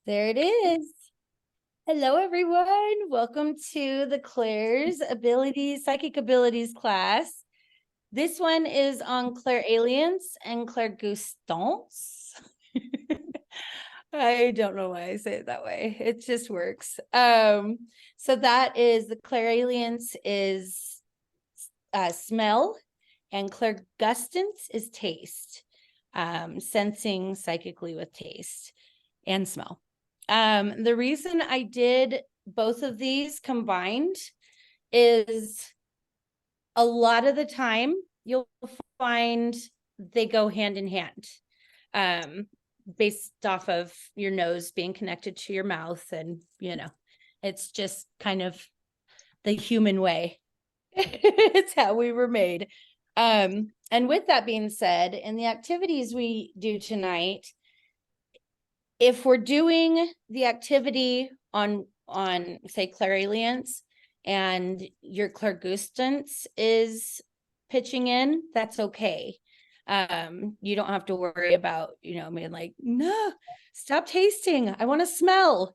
There it is. Hello, everyone. Welcome to the Claire's Psychic Abilities class. This one is on Clairalience and Clairgustance. I don't know why I say it that way. It just works. So that is the Clairalience is smell, and Clairgustance is taste, sensing psychically with taste and smell. The reason I did both of these combined is a lot of the time you'll find they go hand in hand, based off of your nose being connected to your mouth. And, it's just kind of the human way. It's how we were made. And with that being said, in the activities we do tonight, if we're doing the activity on say Clairalience and your Clairgustance is pitching in, that's okay. You don't have to worry about, being like, no, stop tasting, I want to smell,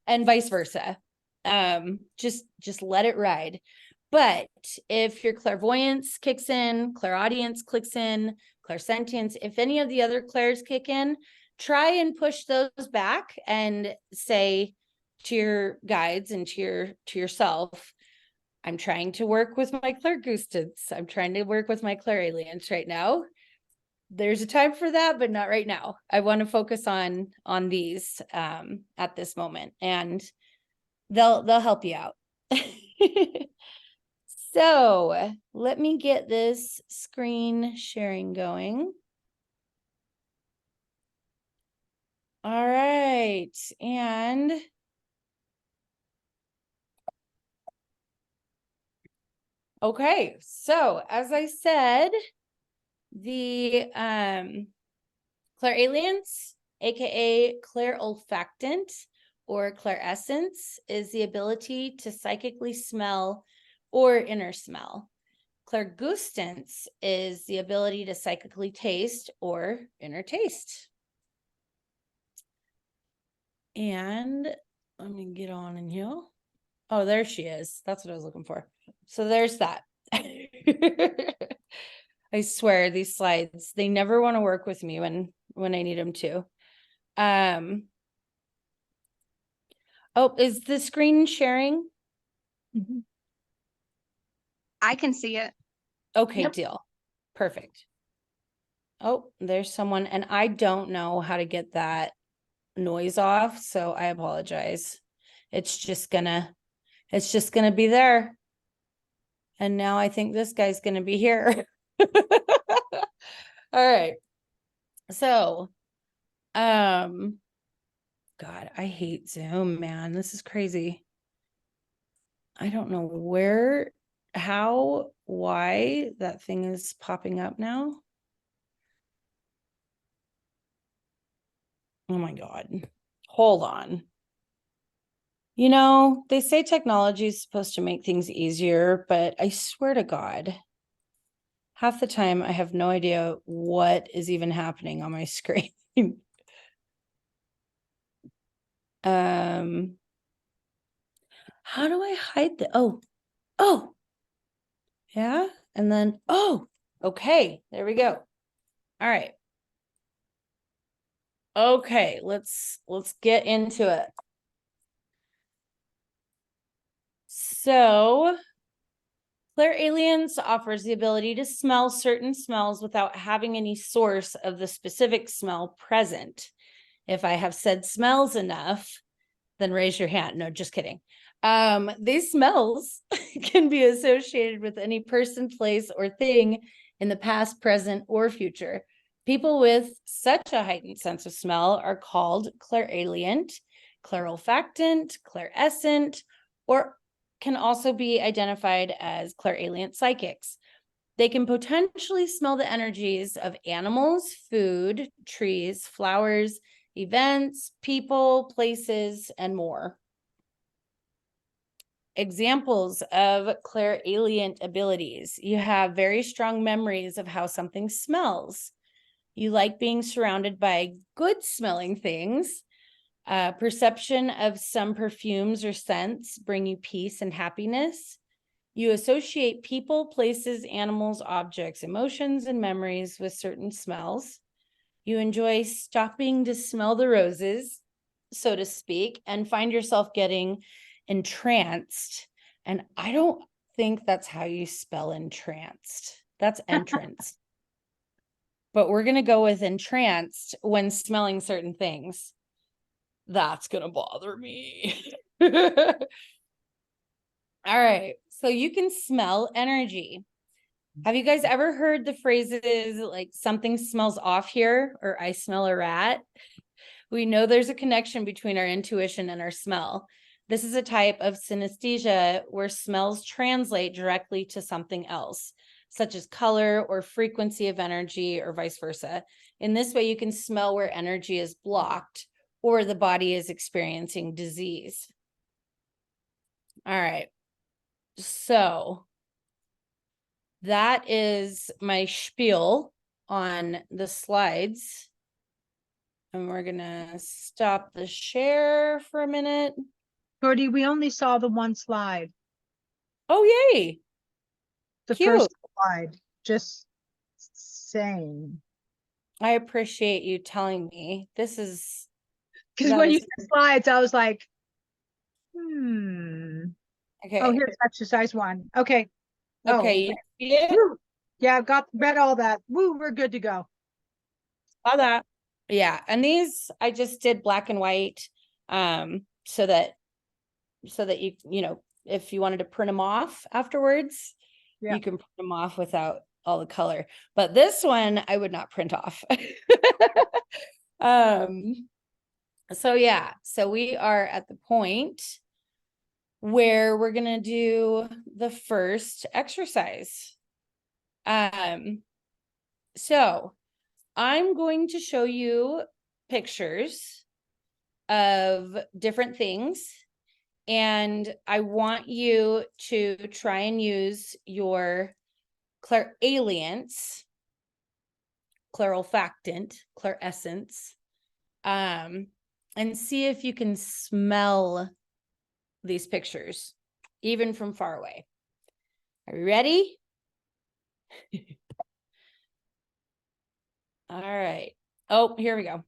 and vice versa. Just let it ride. But if your clairvoyance kicks in, clairaudience clicks in, clairsentience, if any of the other clairs kick in, try and push those back and say to your guides and to yourself, I'm trying to work with my Clairgustance. I'm trying to work with my Clairalience right now. There's a time for that, but not right now. I want to focus on these at this moment, and they'll help you out. So let me get this screen sharing going. All right, and okay, so as I said, the Clairalience, aka clairolfactant or clairessence, is the ability to psychically smell or inner smell. Clairgustance is the ability to psychically taste or inner taste. And let me get on in here. Oh, there she is. That's what I was looking for. So there's that. I swear these slides, they never want to work with me when I need them to. Oh, is the screen sharing? Mm-hmm. I can see it. Okay, yep. Deal. Perfect. Oh, there's someone, and I don't know how to get that noise off, so I apologize. It's just gonna be there. And now I think this guy's gonna be here. All right. So, God, I hate Zoom, man. This is crazy. I don't know where, how, why that thing is popping up now. Oh my God. Hold on. They say technology is supposed to make things easier, but I swear to God, half the time I have no idea what is even happening on my screen. How do I hide the, oh, yeah. And then, okay, there we go. All right. Okay, let's get into it. So, Clairalience offers the ability to smell certain smells without having any source of the specific smell present. If I have said smells enough, then raise your hand. No, just kidding. These smells can be associated with any person, place, or thing in the past, present, or future. People with such a heightened sense of smell are called clairalient, clairolfactant, clairessent, or can also be identified as clairalient psychics. They can potentially smell the energies of animals, food, trees, flowers, events, people, places, and more. Examples of clairalient abilities. You have very strong memories of how something smells. You like being surrounded by good smelling things. Perception of some perfumes or scents bring you peace and happiness. You associate people, places, animals, objects, emotions, and memories with certain smells. You enjoy stopping to smell the roses, so to speak, and find yourself getting entranced. And I don't think that's how you spell entranced. That's entrance. But we're going to go with entranced when smelling certain things. That's going to bother me. All right. So you can smell energy. Have you guys ever heard the phrases like something smells off here or I smell a rat? We know there's a connection between our intuition and our smell. This is a type of synesthesia where smells translate directly to something else, such as color or frequency of energy or vice versa. In this way, you can smell where energy is blocked or the body is experiencing disease. All right. So that is my spiel on the slides. And we're going to stop the share for a minute. Cody, we only saw the one slide, Oh, yay. the Cute. first slide. Just saying. I appreciate you telling me. This is Because that when you is- said slides, I was like, okay. Oh, here's exercise 1. Okay. Oh, Okay. You see it? woo. Yeah, I've read all that. Woo, we're good to go. Saw that. Yeah. And these I just did black and white. So that you know, if you wanted to print them off afterwards, Yeah. you can print them off without all the color. But this one I would not print off. So yeah, so we are at the point where we're gonna do the first exercise. So I'm going to show you pictures of different things, and I want you to try and use your clairalience, clairolfactant, clairessence, and see if you can smell these pictures, even from far away. Are you ready? All right. Oh, here we go.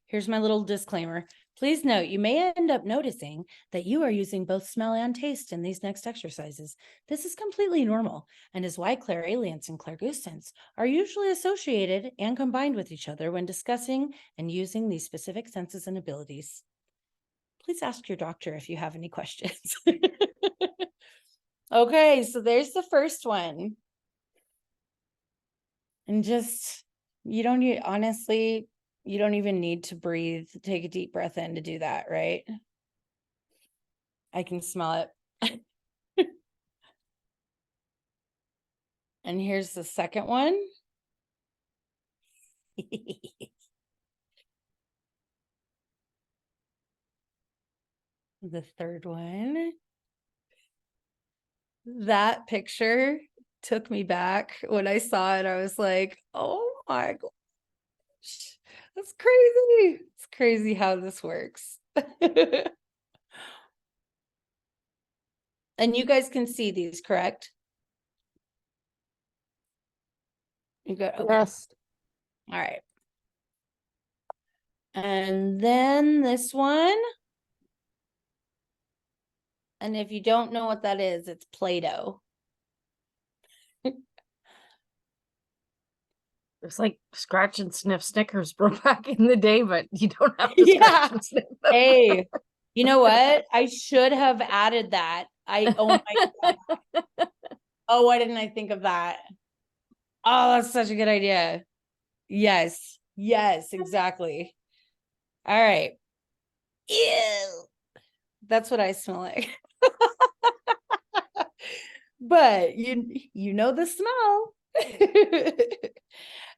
Here's my little disclaimer. Please note, you may end up noticing that you are using both smell and taste in these next exercises. This is completely normal and is why clairalience and clairgustance are usually associated and combined with each other when discussing and using these specific senses and abilities. Please ask your doctor if you have any questions. Okay, so there's the first one. And just, you don't need, honestly, you don't even need to breathe, take a deep breath in to do that, right? I can smell it. And here's the second one. The third one. That picture took me back. When I saw it, I was like, oh my gosh, that's crazy. It's crazy how this works. And you guys can see these, correct? You got, okay. Yes. All right. And then this one. And if you don't know what that is, it's Play-Doh. It's like scratch and sniff Snickers were back in the day, but you don't have to Yeah. scratch and sniff them. Hey, you know what? I should have added that. Oh my God. Oh, why didn't I think of that? Oh, that's such a good idea. Yes. Yes, exactly. All right. Ew. That's what I smell like. But you know the smell.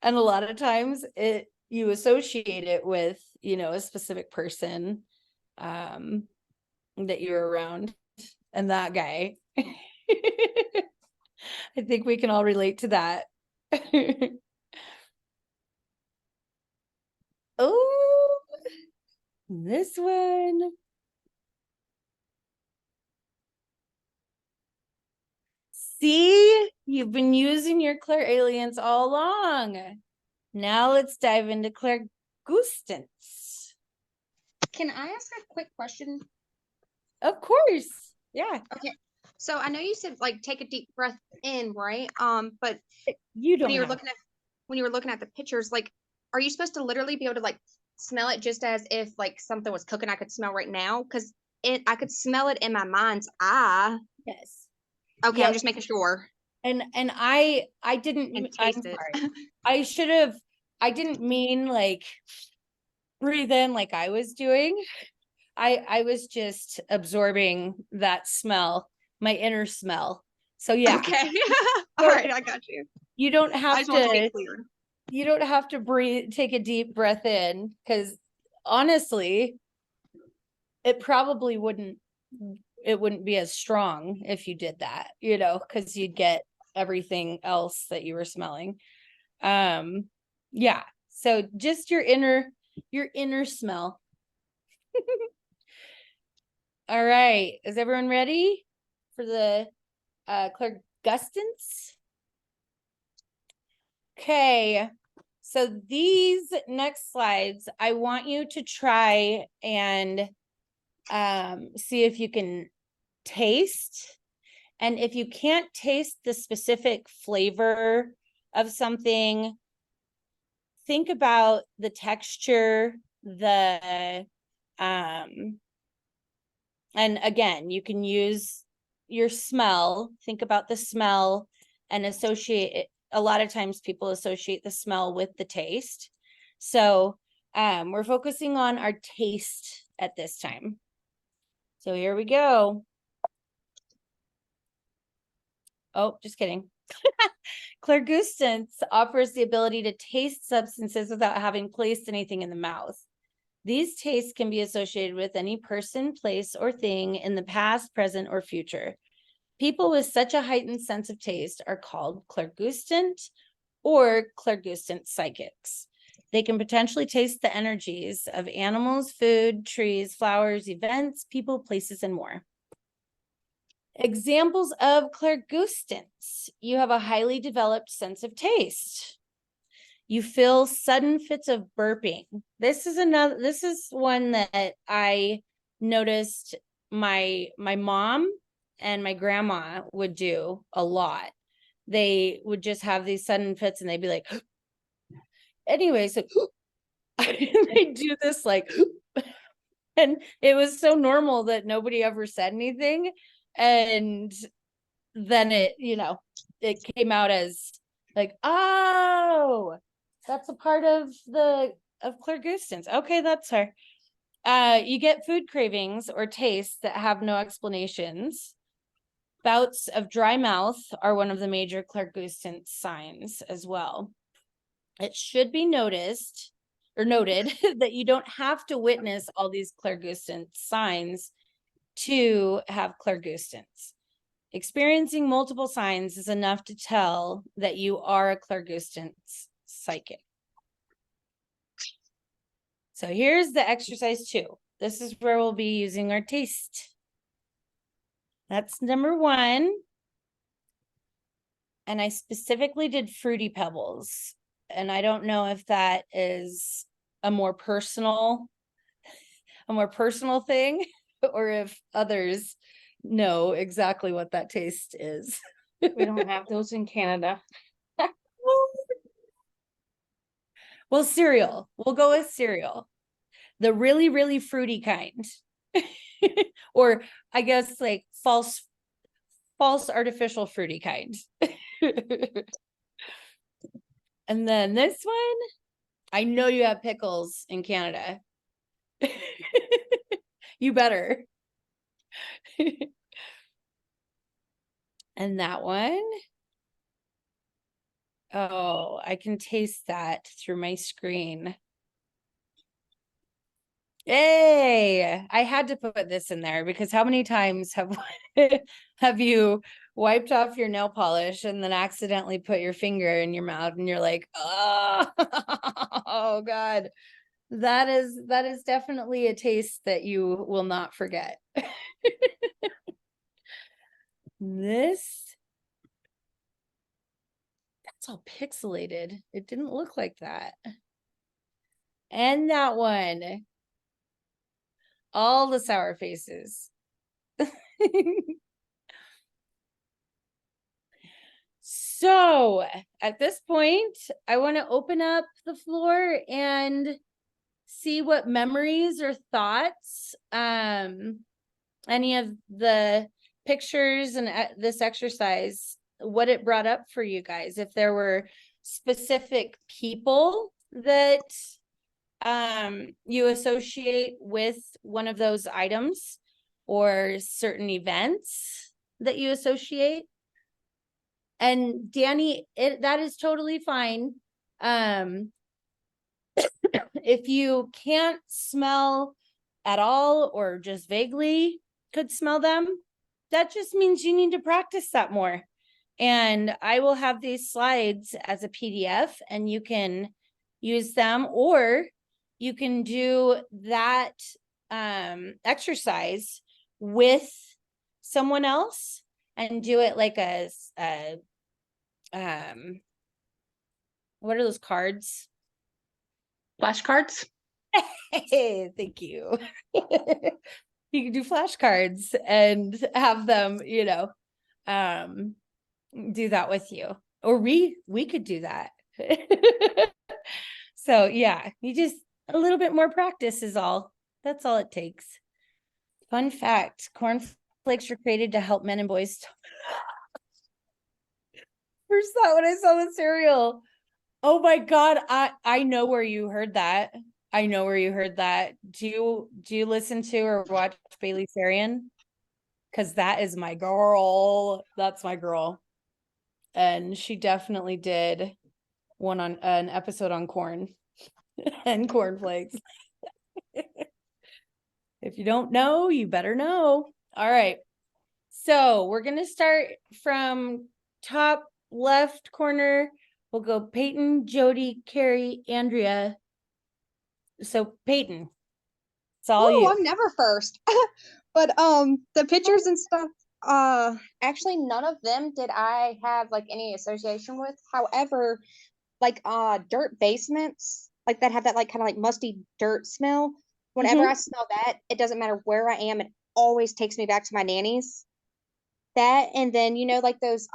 And a lot of times you associate it with, you know, a specific person that you're around, and that guy. I think we can all relate to that. Oh, This one. See, you've been using your clairalience all along. Now let's dive into clairgustance. Can I ask a quick question? Of course. Yeah. So I know you said like take a deep breath in, right? But You don't when you were have looking at the pictures, like, are you supposed to literally be able to like smell it just as if like something was cooking I could smell right now? Because I could smell it in my mind's eye. yes. Okay, Yep. I'm just making sure. And I didn't And I'm taste it. sorry. I didn't mean like breathe in like I was doing. I was just absorbing that smell, my inner smell. So yeah, Okay. All right, I got you. you don't I have just want to be to clear. you don't have to breathe, take a deep breath in, because honestly, it probably wouldn't be as strong if you did that, because you'd get everything else that you were smelling. Yeah. So just your inner smell. All right. Is everyone ready for the Clairgustance? Okay. So these next slides, I want you to try and see if you can taste. And if you can't taste the specific flavor of something, think about the texture, and again, you can use your smell, think about the smell and associate it. A lot of times people associate the smell with the taste. So we're focusing on our taste at this time. So here we go. Oh, just kidding. Clairgustance offers the ability to taste substances without having placed anything in the mouth. These tastes can be associated with any person, place, or thing in the past, present, or future. People with such a heightened sense of taste are called clairgustant or clairgustant psychics. They can potentially taste the energies of animals, food, trees, flowers, events, people, places, and more. Examples of clairgustance. You have a highly developed sense of taste. You feel sudden fits of burping. This is one that I noticed my mom and my grandma would do a lot. They would just have these sudden fits and they'd be like, anyway, so they do this like, and it was so normal that nobody ever said anything. And then it came out as like, oh, that's a part of clairgustance. Okay, that's her. You get food cravings or tastes that have no explanations. Bouts of dry mouth are one of the major clairgustance signs as well. It should be noted that you don't have to witness all these clairgustance signs to have clairgustance. Experiencing multiple signs is enough to tell that you are a clairgustance psychic. So here's the exercise 2. This is where we'll be using our taste. That's number 1. And I specifically did Fruity Pebbles. And I don't know if that is a more personal thing or if others know exactly what that taste is. We don't have those in Canada. Well, cereal. We'll go with cereal. The really, really fruity kind. Or I guess like false artificial fruity kind. And then this one, I know you have pickles in Canada. You better. And that one, oh, I can taste that through my screen. Hey, I had to put this in there because how many times have you wiped off your nail polish and then accidentally put your finger in your mouth and you're like, oh, oh God, That is definitely a taste that you will not forget. This, that's all pixelated. It didn't look like that. And that one. All the sour faces. So at this point, I want to open up the floor and see what memories or thoughts any of the pictures and this exercise, what it brought up for you guys. If there were specific people that you associate with one of those items, or certain events that you associate. And Danny, that is totally fine. If you can't smell at all or just vaguely could smell them, that just means you need to practice that more. And I will have these slides as a PDF and you can use them, or you can do that exercise with someone else and do it like a what are those cards? Flashcards? Hey, thank you. You can do flashcards and have them, do that with you. Or we could do that. So yeah, you just a little bit more practice is all. That's all it takes. Fun fact, cornflakes were created to help men and boys. First thought when I saw the cereal. Oh my God, I know where you heard that. I know where you heard that. Do you listen to or watch Bailey Sarian? Because that is my girl. That's my girl. And she definitely did one on an episode on corn and cornflakes. If you don't know, you better know. All right. So we're going to start from top left corner. We'll go Peyton, Jody, Carrie, Andrea. So Peyton, it's all Oh, you. I'm never first. But the pictures and stuff, actually none of them did I have like any association with. However, like dirt basements, like that have that like kind of like musty dirt smell. Whenever I smell that, it doesn't matter where I am, it always takes me back to my nanny's. That, and then like those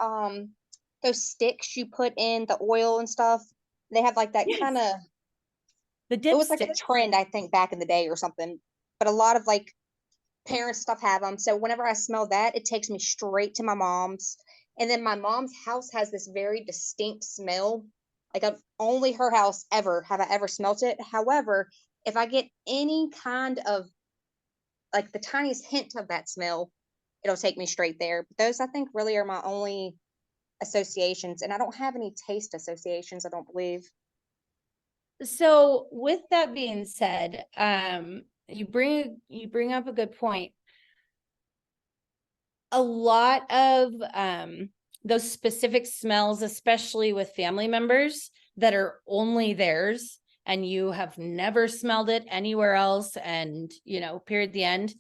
sticks you put in the oil and stuff. They have like that Yes. kind of, The it was like a dipstick. trend, I think, back in the day or something. But a lot of like parents stuff have them. So whenever I smell that, it takes me straight to my mom's. And then my mom's house has this very distinct smell. Like only her house ever have I ever smelt it. However, if I get any kind of like the tiniest hint of that smell, it'll take me straight there. But those I think really are my only associations, and I don't have any taste associations, I don't believe. So with that being said, you bring up a good point. A lot of those specific smells, especially with family members that are only theirs and you have never smelled it anywhere else, and period, the end.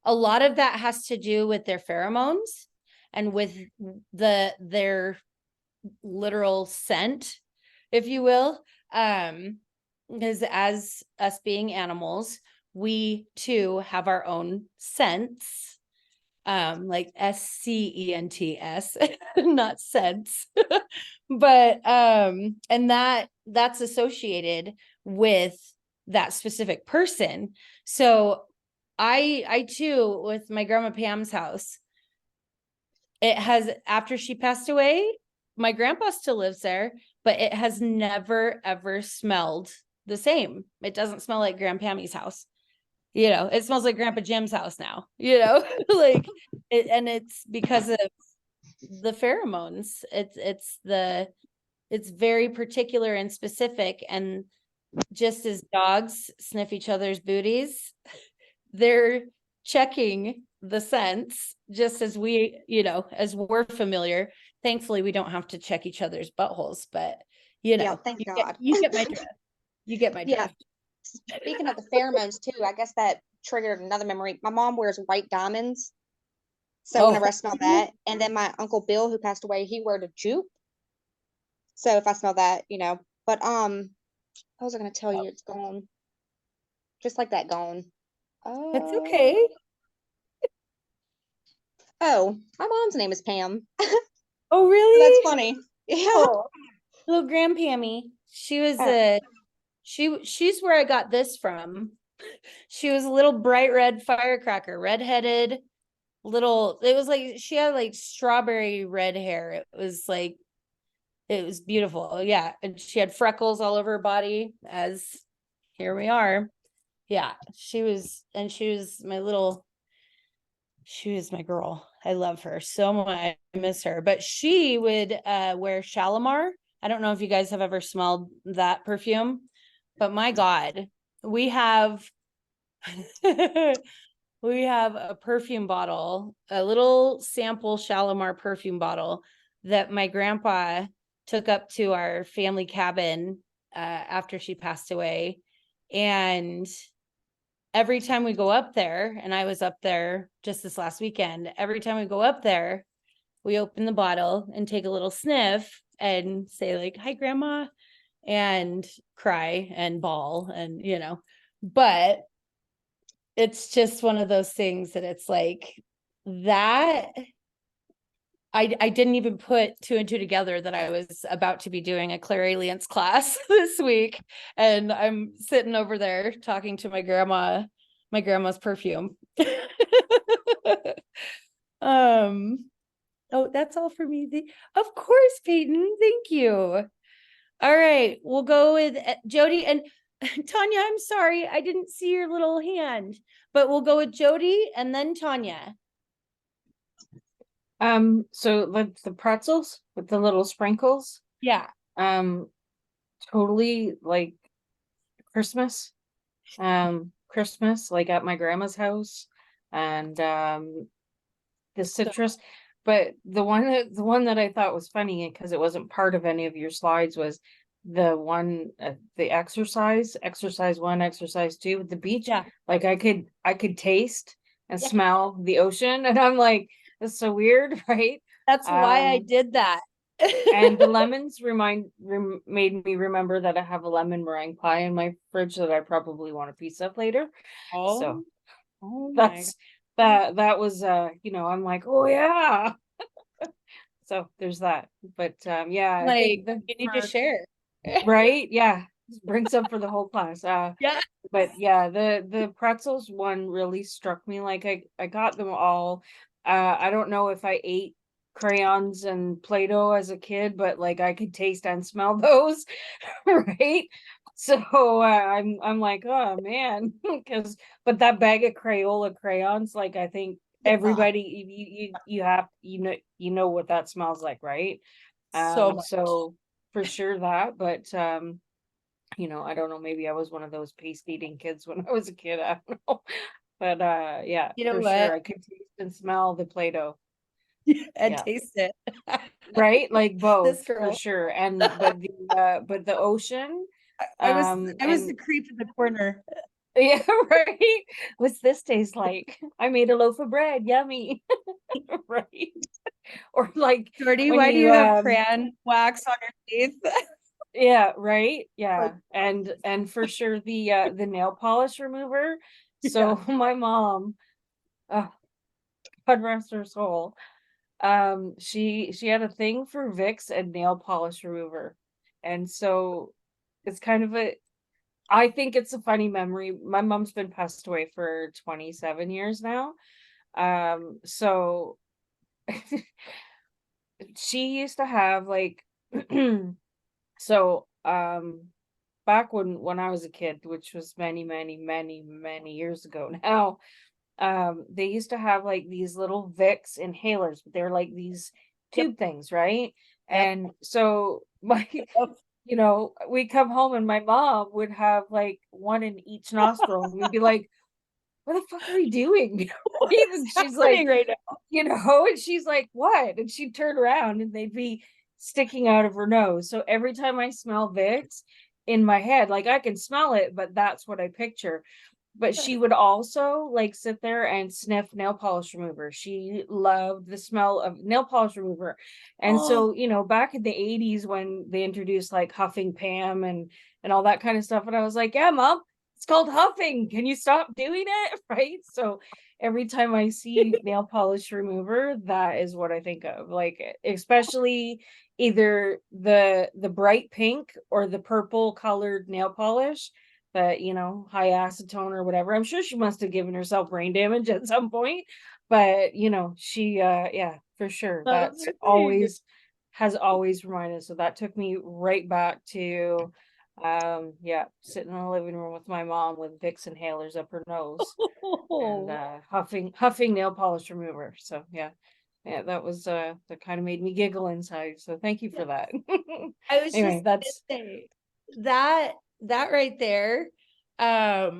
A lot of that has to do with their pheromones and with their literal scent, if you will. Because as us being animals, we too have our own scents, like SCENTS, not sense. But and that's associated with that specific person. So I too, with my grandma Pam's house, it has, after she passed away, my grandpa still lives there, but it has never ever smelled the same. It doesn't smell like Grandpa Pammy's house. It smells like Grandpa Jim's house now, like it, and it's because of the pheromones. It's very particular and specific. And just as dogs sniff each other's booties, they're checking the scents just as as we're familiar. Thankfully, we don't have to check each other's buttholes, but Yeah, thank God. you get my drift. You get my drift. Speaking of the pheromones too, I guess that triggered another memory. My mom wears white diamonds. So whenever I smell that, and then my Uncle Bill, who passed away, he wore the jupe. So if I smell that, but what was I gonna tell you? It's gone. Just like that, gone. That's Uh, okay. Oh, my mom's name is Pam. Oh, So really? that's funny. Yeah. Oh, little grandpammy. She was Oh. she's where I got this from. She was a little bright red firecracker, redheaded, little, it was like she had like strawberry red hair. It was beautiful. Yeah. And she had freckles all over her body, as here we are. Yeah. She was my girl. I love her so much. I miss her. But she would wear Shalimar. I don't know if you guys have ever smelled that perfume, but my God, we have we have a perfume bottle, a little sample Shalimar perfume bottle that my grandpa took up to our family cabin after she passed away. And every time we go up there, and I was up there just this last weekend, every time we go up there, we open the bottle and take a little sniff and say like, "Hi, grandma," and cry and bawl and, but it's just one of those things that it's like that. I didn't even put two and two together that I was about to be doing a Clairalience class this week. And I'm sitting over there talking to my grandma's perfume. Oh, that's all for me. Of course, Peyton. Thank you. All right, we'll go with Jody and Tanya. I'm sorry, I didn't see your little hand, but we'll go with Jody and then Tanya. So like the pretzels with the little sprinkles, Yeah. totally like Christmas. Christmas, like at my grandma's house, and the citrus. But the one that I thought was funny because it wasn't part of any of your slides was the one the exercise 1, exercise 2 with the beach. Yeah. Like I could taste and Yeah. smell the ocean, and I'm like, that's so weird, right? That's why I did that. And the lemons made me remember that I have a lemon meringue pie in my fridge that I probably want a piece of later. So Oh my that's that was I'm like, oh yeah. So there's that. But yeah, I think like you need to share. right, yeah, bring some for the whole class. Yeah. But yeah, the pretzels one really struck me. Like I got them all. I don't know if I ate crayons and Play-Doh as a kid, but like I could taste and smell those, right? So I'm like, oh man, because but that bag of Crayola crayons, like I think everybody you know what that smells like, right? So much. So for sure that, but I don't know, maybe I was one of those paste eating kids when I was a kid. I don't know. But yeah, You know for what? sure I could taste and smell the Play-Doh. And Yeah. taste it. Right? Like both This for girl. sure. And but the ocean, I was and the creep in the corner. yeah, right. What's this taste like? I made a loaf of bread, yummy. Right. Or like Jordy, when why do you have you crayon wax on your teeth? yeah, right. Yeah. Like- And for sure the nail polish remover. So my mom, oh, God rest her soul. She had a thing for Vicks and nail polish remover. And so it's kind of I think it's a funny memory. My mom's been passed away for 27 years now. So she used to have like so back when I was a kid, which was many, many, many, many years ago now, they used to have like these little Vicks inhalers, but they're like these tube things, right? Yep. And so my we come home and my mom would have like one in each nostril, and we'd be like, what the fuck are we doing? And she's like, right now. and she's like, what? And she'd turn around and they'd be sticking out of her nose. So every time I smell Vicks, in my head. Like I can smell it, but that's what I picture. But she would also like sit there and sniff nail polish remover. She loved the smell of nail polish remover. And Oh. so, you know, back in the 80s when they introduced like huffing Pam and all that kind of stuff, and I was like, yeah, mom, it's called huffing. Can you stop doing it? Right? So every time I see nail polish remover, that is what I think of. Like especially either the bright pink or the purple colored nail polish that, you know, high acetone or whatever. I'm sure she must have given herself brain damage at some point, but you know, she yeah, for sure. That's always has always reminded. So that took me right back to yeah, sitting in the living room with my mom with Vicks inhalers up her nose and huffing nail polish remover. So yeah. Yeah, that was that kind of made me giggle inside. So thank you for that. I was Anyway, just that's gonna say that right there, out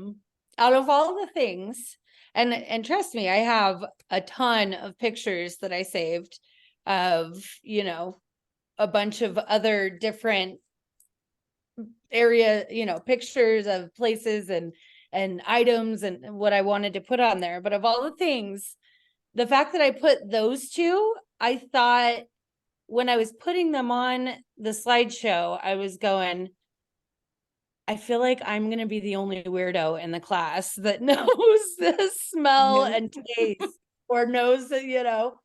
of all the things, and trust me, I have a ton of pictures that I saved of, you know, a bunch of other different area, you know, pictures of places and items and what I wanted to put on there. But of all the things, the fact that I put those two, I thought when I was putting them on the slideshow, I was going, I feel like I'm going to be the only weirdo in the class that knows the smell Nope. and taste or knows that, you know,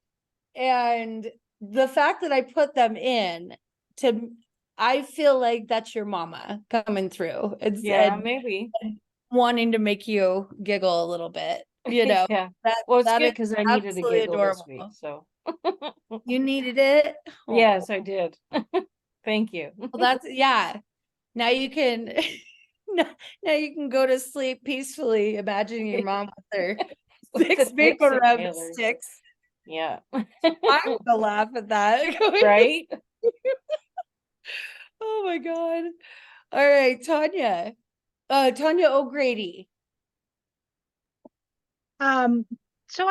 and the fact that I put them in to, I feel like that's your mama coming through. It's yeah, and maybe. wanting to make you giggle a little bit, you know, Yeah. that, Well, it's that good is because I needed a absolutely giggle this week. adorable. So You needed it. yes, Oh, I did. Thank you. well, that's, yeah. Now you can, now you can go to sleep peacefully, imagining your mom with her With the six maple Vicks rub inhalers. sticks. Yeah. I'm gonna laugh at that. Right? Oh my God. All right, Tanya. Tanya O'Grady. So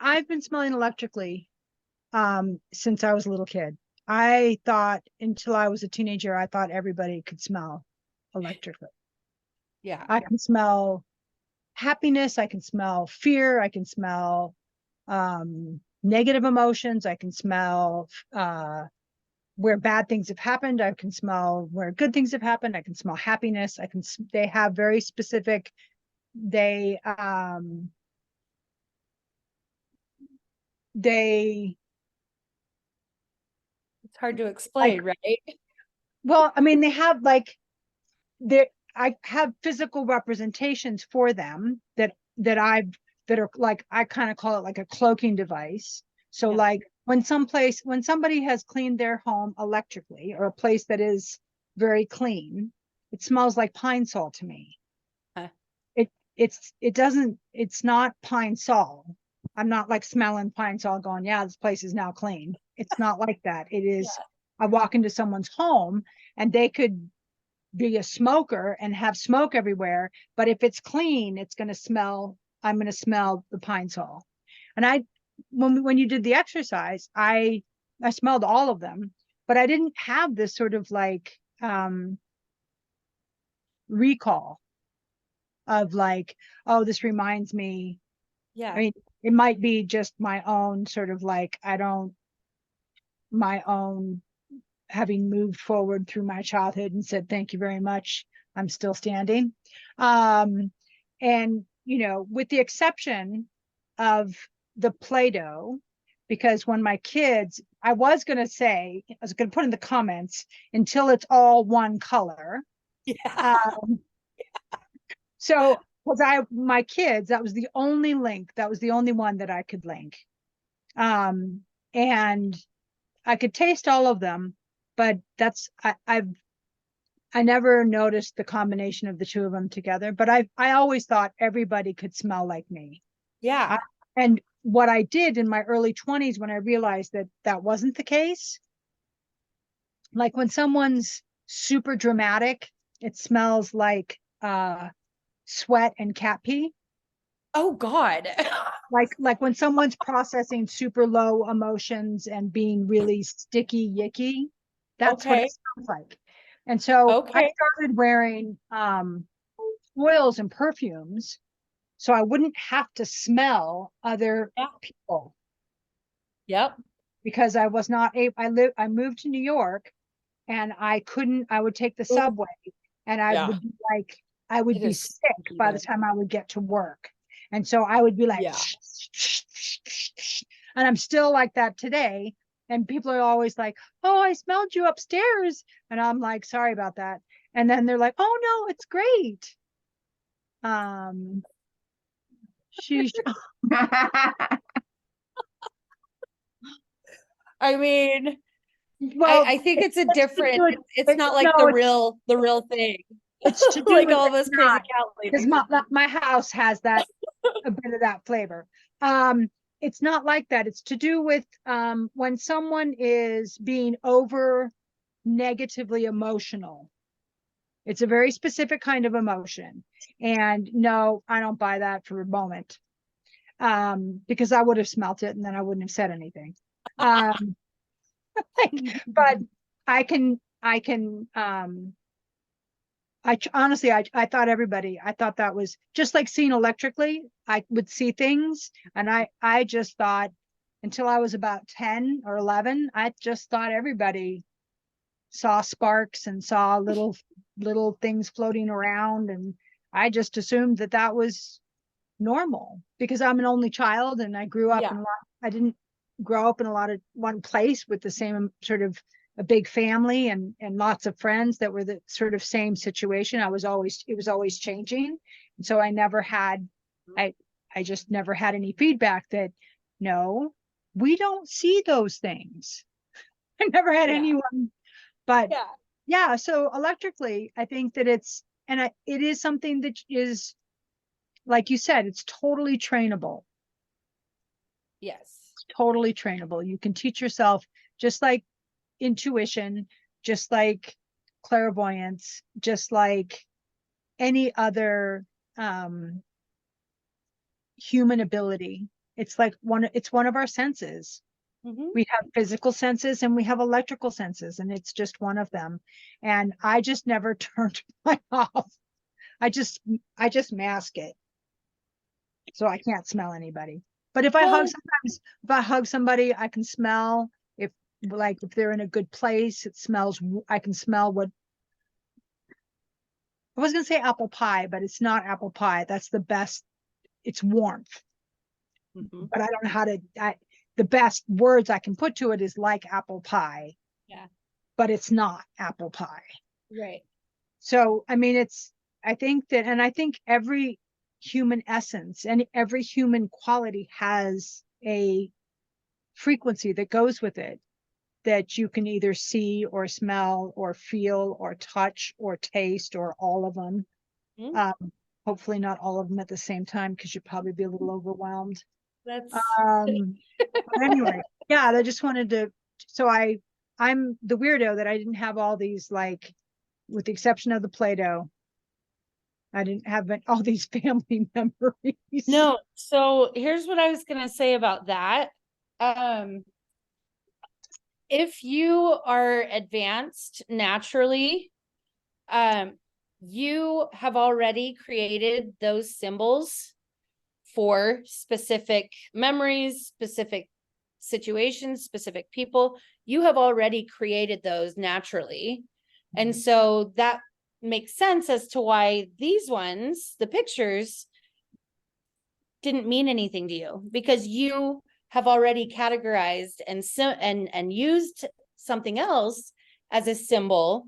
I've been smelling electrically since I was a little kid. I thought until I was a teenager, I thought everybody could smell electrically. Yeah. I can smell happiness, I can smell fear, I can smell negative emotions, I can smell where bad things have happened, I can smell where good things have happened, I can smell happiness, they have very specific, they It's hard to explain, right? well, I mean, they have like I have physical representations for them that are like, I kind of call it like a cloaking device. So Yeah. like when somebody has cleaned their home electrically, or a place that is very clean, it smells like pine sol to me. Huh. It's not pine sol. I'm not like smelling pine sol going, yeah, this place is now clean. It's not like that. It is, I walk into someone's home and they could be a smoker and have smoke everywhere, but if it's clean, I'm going to smell the pine sol. And when you did the exercise, I smelled all of them, but I didn't have this sort of like recall of like, oh, this reminds me. Yeah. I mean, it might be just my own sort of like, my own having moved forward through my childhood and said, thank you very much, I'm still standing. And, you know, with the exception of the Play-Doh, because when my kids, I was going to put in the comments, until it's all one color. Yeah. So, because my kids, that was the only link, that was the only one that I could link. And I could taste all of them, but I never noticed the combination of the two of them together, but I always thought everybody could smell like me. Yeah. And what I did in my early 20s, when I realized that that wasn't the case, like when someone's super dramatic, it smells like sweat and cat pee. Oh God. Like when someone's processing super low emotions and being really sticky yicky, that's what Okay. it sounds like. And so I Okay. started wearing oils and perfumes so I wouldn't have to smell other Yeah. people, Yep. because I was not able, I moved to New York and I would take the subway and I Yeah. would be like, I would It be is sick by the time I would get to work. And so I would be like, Yeah. and I'm still like that today. And people are always like, oh, I smelled you upstairs. And I'm like, sorry about that. And then they're like, oh no, it's great. Sheesh. I mean, Well, I think it's a it's to different, do it- it's not like no, the real thing. it's to do Like with all those crazy not, cat because ladies. my house has that a bit of that flavor. It's not like that. It's to do with when someone is being over negatively emotional. It's a very specific kind of emotion. And no, I don't buy that for a moment. Because I would have smelt it and then I wouldn't have said anything. But I can honestly, I thought I thought that was just like seeing electrically. I would see things and I just thought, until I was about 10 or 11, I just thought everybody saw sparks and saw little things floating around. And I just assumed that that was normal because I'm an only child and I grew up Yeah. I didn't grow up in one place with the same sort of a big family and lots of friends that were the sort of same situation. It was always changing. And so I never had, I just never had any feedback that, no, we don't see those things. I never had Yeah. anyone, but Yeah. yeah. So electrically, I think that it is something that is, like you said, it's totally trainable. Yes. Totally trainable. You can teach yourself, just like intuition, just like clairvoyance, just like any other human ability. It's one of our senses. Mhm. We have physical senses and we have electrical senses, and it's just one of them. And I just never turned mine off. I just mask it so I can't smell anybody. But if I hug somebody, I can smell if they're in a good place. I can smell what, I was gonna say apple pie, but it's not apple pie. That's the best. It's warmth. Mhm. But I don't know how to, the best words I can put to it is like apple pie. Yeah. But it's not apple pie. Right. So, I mean, I think every human essence and every human quality has a frequency that goes with it that you can either see or smell or feel or touch or taste or all of them. Mhm. Hopefully not all of them at the same time, because you'd probably be a little overwhelmed. That's But anyway, yeah, I just wanted to, so I'm the weirdo that I didn't have all these, like, with the exception of the Play-Doh, I didn't have all these family memories. no. So here's what I was gonna say about that. If you are advanced naturally, you have already created those symbols for specific memories, specific situations, specific people. You have already created those naturally. And so that makes sense as to why these ones, the pictures, didn't mean anything to you, because you have already categorized and used something else as a symbol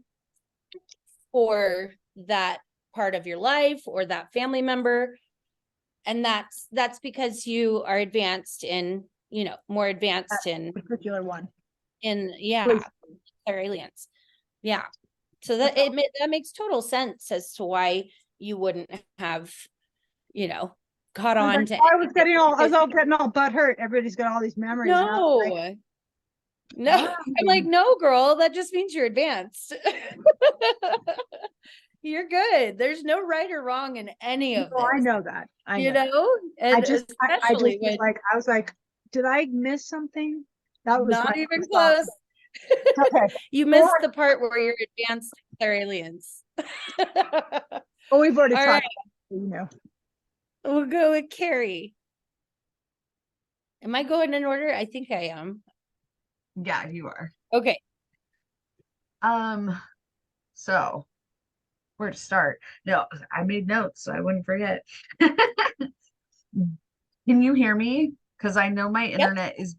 for that part of your life or that family member. And that's because you are advanced in, more advanced Particular one. yeah, Please. Clairalience. Yeah. So that makes total sense as to why you wouldn't have, caught on to I was getting all butthurt. Everybody's got all these memories. And I was like, no, I'm like, no, girl, that just means you're advanced. You're good. There's no right or wrong in any of this. I know that. And I just especially was like, I was like, did I miss something? That was not even thought. close. Okay. You missed the part where you're advanced Clairalience. Oh, we've already All talked, right. you know. We'll go with Carrie. Am I going in order? I think I am. Yeah, you are. Okay. So where to start? No, I made notes so I wouldn't forget. Can you hear me? Because I know my internet is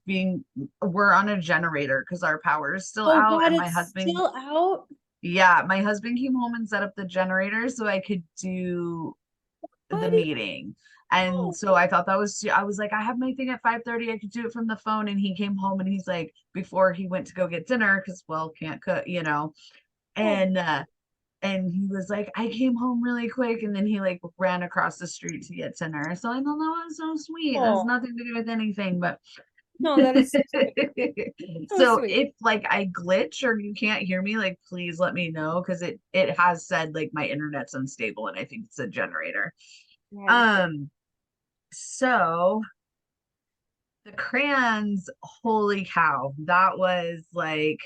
we're on a generator because our power is still Oh out, God, and my it's husband, still out. yeah, my husband came home and set up the generator so I could do the Buddy. meeting. And so I thought I was like, I have my thing at 5:30. I could do it from the phone. And he came home and he's like, before he went to go get dinner, because can't cook, and he was like, I came home really quick, and then he like ran across the street to get dinner. So I thought that was so sweet. It has nothing to do with anything, but No, that is so so sweet. if like I glitch or you can't hear me, like please let me know, because it has said like my internet's unstable and I think it's a generator. So the crayons, holy cow, that was like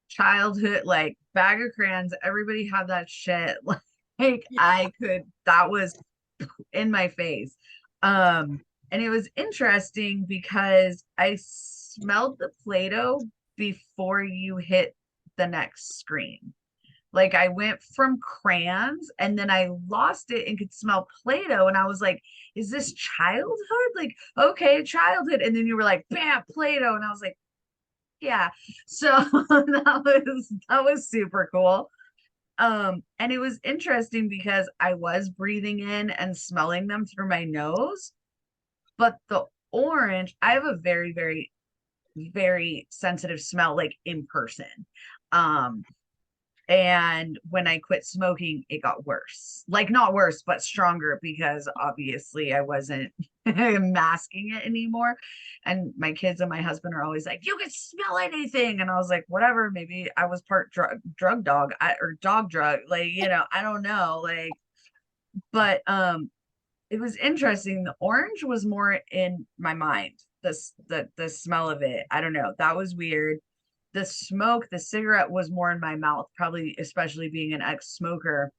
childhood, like bag of crayons. Everybody had that shit. Like that was in my face. And it was interesting because I smelled the Play-Doh before you hit the next screen. Like I went from crayons and then I lost it and could smell Play-Doh. And I was like, is this childhood? Like, okay, childhood. And then you were like, bam, Play-Doh. And I was like, yeah. So that was super cool. And it was interesting because I was breathing in and smelling them through my nose, but the orange, I have a very, very, very sensitive smell, like in person. And when I quit smoking, it got worse. Like not worse, but stronger, because obviously I wasn't masking it anymore. And my kids and my husband are always like, you can smell anything. And I was like, whatever, maybe I was part drug dog or dog drug. Like, I don't know. Like, but it was interesting. The orange was more in my mind. The smell of it. I don't know. That was weird. The smoke, the cigarette was more in my mouth, probably especially being an ex-smoker.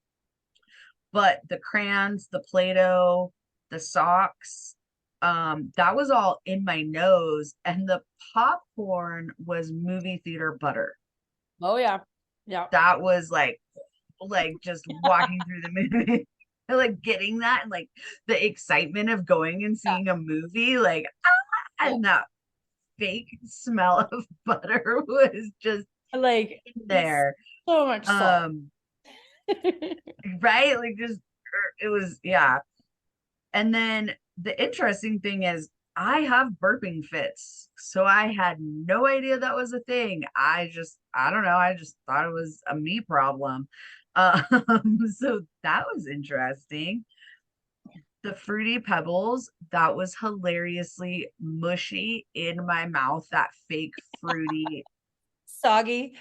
But the crayons, the Play-Doh, the socks, that was all in my nose. And the popcorn was movie theater butter. Oh yeah. Yeah. That was like just walking through the movie. Like getting that and like the excitement of going and seeing a movie, like and that fake smell of butter was just Like in there. so much salt. Right? Like just it was, yeah. And then the interesting thing is I have burping fits. So I had no idea that was a thing. I don't know. I just thought it was a me problem. So that was interesting. The Fruity Pebbles, that was hilariously mushy in my mouth, that fake fruity Soggy.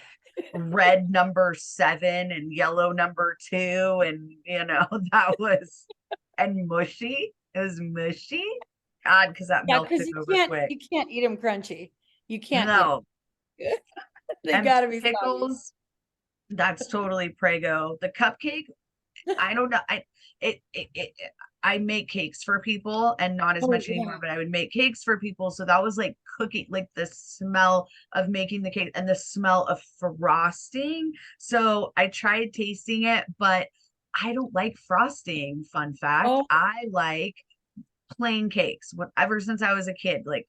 red number 7 and yellow number 2, and that was, and mushy. It was mushy. God, because that Yeah, melted because over quick. you can't eat them crunchy. You can't No. eat them. They And gotta be soggy. pickles, that's totally Prego. The cupcake, I don't know. I make cakes for people, and not as Oh, much yeah. anymore, but I would make cakes for people. So that was like cooking, like the smell of making the cake and the smell of frosting. So I tried tasting it, but I don't like frosting. Fun fact. Oh, I like plain cakes. Ever since I was a kid, like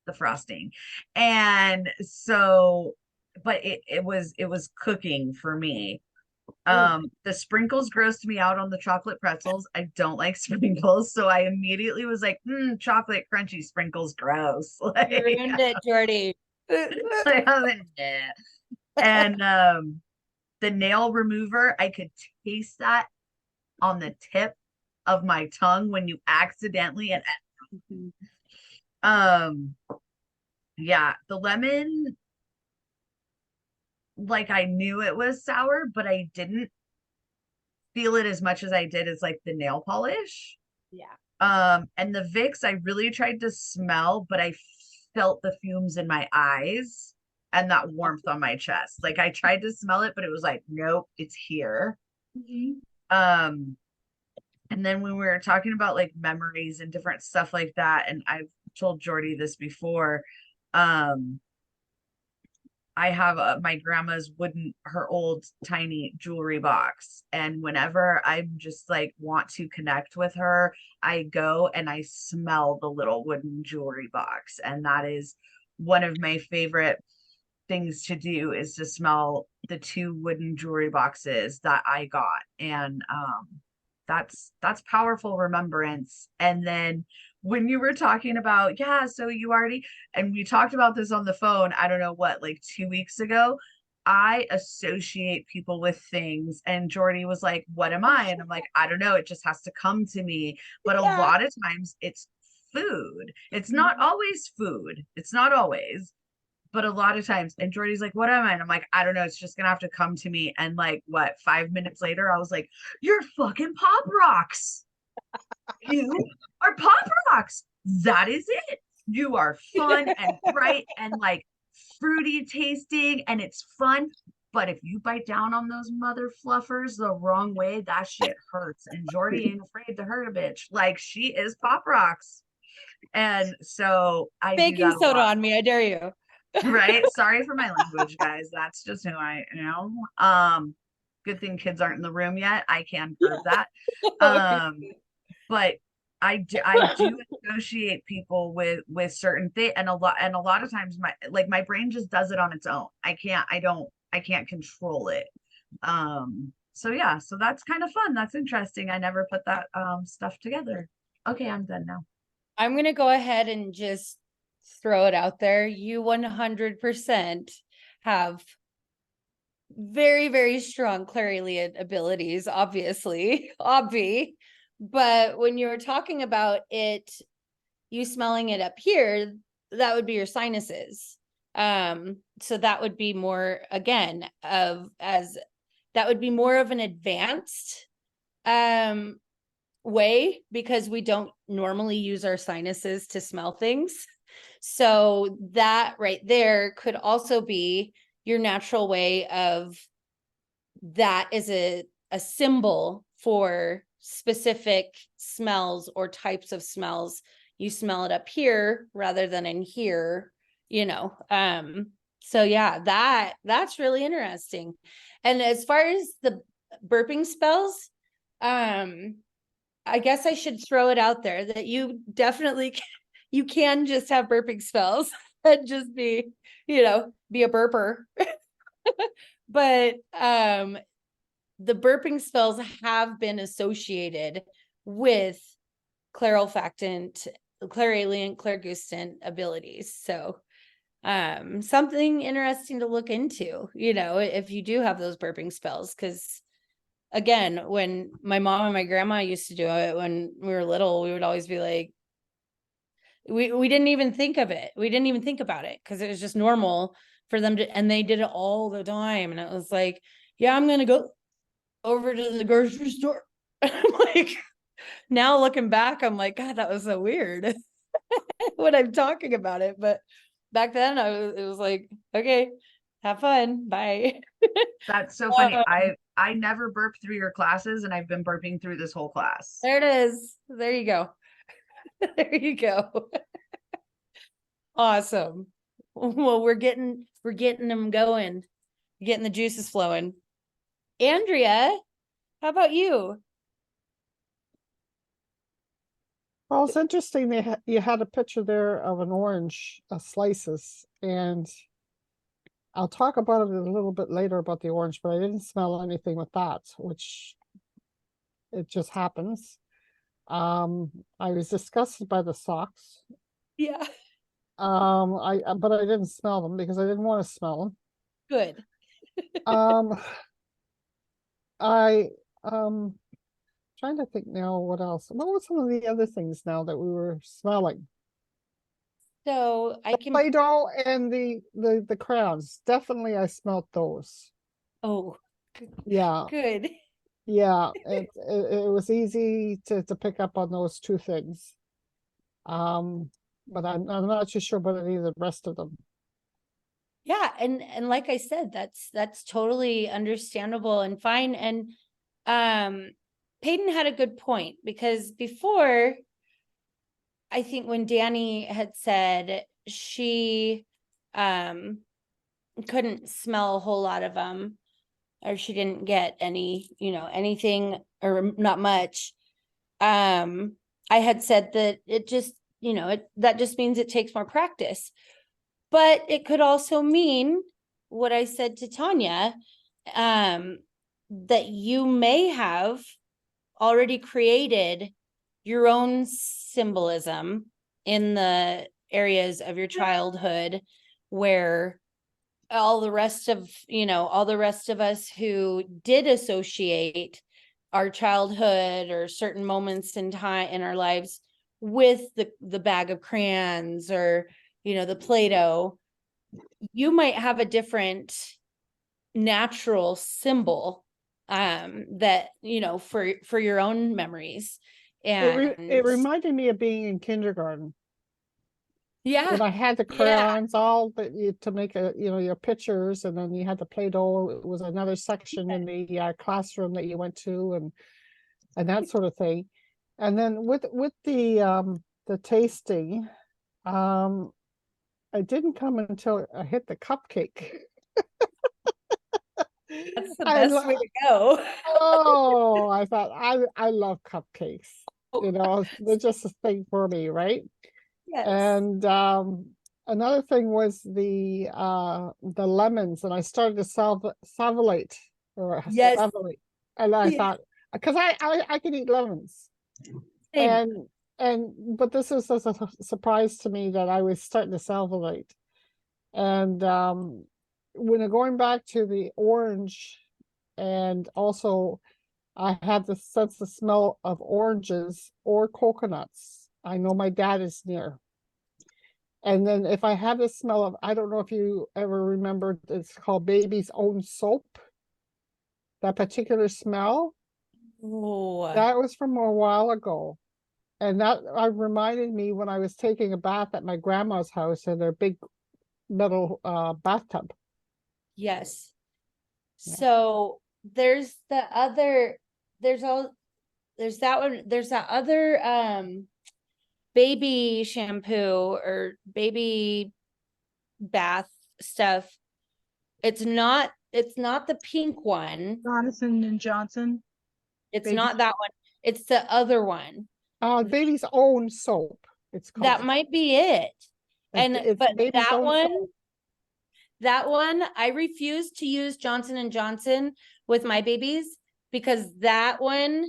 the frosting. And so, but it was cooking for me. The sprinkles grossed me out on the chocolate pretzels. I don't like sprinkles, so I immediately was like, chocolate crunchy sprinkles, gross. Like, you ruined it, Jordy. and the nail remover, I could taste that on the tip of my tongue when you accidentally yeah, the lemon, like I knew it was sour, but I didn't feel it as much as I did as like the nail polish. Yeah. And the Vicks, I really tried to smell, but I felt the fumes in my eyes. and that warmth on my chest. Like I tried to smell it, but it was like, nope, it's here. Um, and then when we were talking about like memories and different stuff like that, and I've told Jordy this before, I have my grandma's her old tiny jewelry box. And whenever I'm just like want to connect with her, I go and I smell the little wooden jewelry box. And that is one of my favorite things to do, is to smell the 2 wooden jewelry boxes that I got. And that's powerful remembrance. And then when you were talking about, yeah, so you already, and we talked about this on the phone, I don't know what, like 2 weeks ago, I associate people with things. And Jordy was like, what am I? And I'm like, I don't know. It just has to come to me. But a lot of times it's food. It's not always food. It's not always, but a lot of times. And Jordy's like, what am I? And I'm like, I don't know. It's just gonna have to come to me. And like, what, 5 minutes later, I was like, you're fucking Pop Rocks. You are Pop Rocks. That is it. You are fun and bright and like fruity tasting, and it's fun. But if you bite down on those mother fluffers the wrong way, that shit hurts. And Jordy ain't afraid to hurt a bitch. Like, she is Pop Rocks. And so I do Baking that a soda lot. on me, I dare you. Right? Sorry for my language, guys. That's just who I am. Good thing kids aren't in the room yet. I can prove that. But I do associate people with certain things, and a lot of times my brain just does it on its own. I can't control it. So yeah, so that's kind of fun. That's interesting. I never put that stuff together. Okay, I'm done now. I'm gonna go ahead and just throw it out there. You 100% have very, very strong clairalient abilities, obviously, but when you're talking about it, you smelling it up here, that would be your sinuses. So that would be more, again, that would be more of an advanced way, because we don't normally use our sinuses to smell things. So that right there could also be your natural way of, that is a symbol for specific smells or types of smells. You smell it up here rather than in here, so yeah, that's really interesting. And as far as the burping spells, I guess I should throw it out there that you definitely you can just have burping spells and just be a burper. But the burping spells have been associated with clairolfactant, clairalient, clairgustant abilities. So something interesting to look into, if you do have those burping spells. Because again, when my mom and my grandma used to do it when we were little, we would always be like, we didn't even think of it. We didn't even think about it because it was just normal for them to, and they did it all the time. And it was like, yeah, I'm going to go over to the grocery store. I'm like, now looking back, I'm like, God, that was so weird when I'm talking about it. But back then it was like, okay, have fun. Bye. That's so funny. I never burped through your classes, and I've been burping through this whole class. There it is. There you go. There you go. Awesome. Well, we're getting them going, getting the juices flowing. Andrea, how about you? Well, it's interesting. You had a picture there of an orange slices, and I'll talk about it a little bit later about the orange, but I didn't smell anything with that, which it just happens. I was disgusted by the socks. Yeah. But I didn't smell them because I didn't want to smell them. Good. I trying to think now what else. What were some of the other things now that we were smelling? So I can. Play-Doh and the crayons. Definitely I smelled those. Oh, Yeah. good. Yeah, it was easy to pick up on those 2 things. But I'm not too sure about any of the rest of them. Yeah, and like I said, that's totally understandable and fine. And Peyton had a good point, because before, I think when Danny had said she couldn't smell a whole lot of them, or she didn't get any, anything, or not much. I had said that it just, that just means it takes more practice. But it could also mean what I said to Tanya, that you may have already created your own symbolism in the areas of your childhood where all the rest of us who did associate our childhood or certain moments in time in our lives with the bag of crayons, or the Play-Doh, you might have a different natural symbol that for your own memories. And It reminded me of being in kindergarten. yeah, When I had the yeah, crayons, all that you to make your pictures, and then you had the Play-Doh. It was another section in the classroom that you went to, and that sort of thing. And then with the tasting, it didn't come until I hit the cupcake. that's the I best way to go. Oh, I thought I love cupcakes. Oh. They're just a thing for me, right? Yes. And another thing was the lemons, and I started to salivate or Yes. salivate, and I Yeah. thought, because I can eat lemons, Same. but this is a surprise to me that I was starting to salivate. And when going back to the orange, and also I have the sense of smell of oranges or coconuts. I know my dad is near. And then if I have the smell of, I don't know if you ever remember, it's called Baby's Own Soap. That particular smell, Oh, that was from a while ago. And that reminded me when I was taking a bath at my grandma's house in their big metal bathtub. yes. Yeah. So there's that one, there's that other baby shampoo or baby bath stuff. It's not the pink one. Johnson and Johnson. It's Baby not that one. It's the other one. Baby's Own Soap, it's called. That might be it. It's But Baby's Own that Soap. one, I refuse to use Johnson and Johnson with my babies, because that one,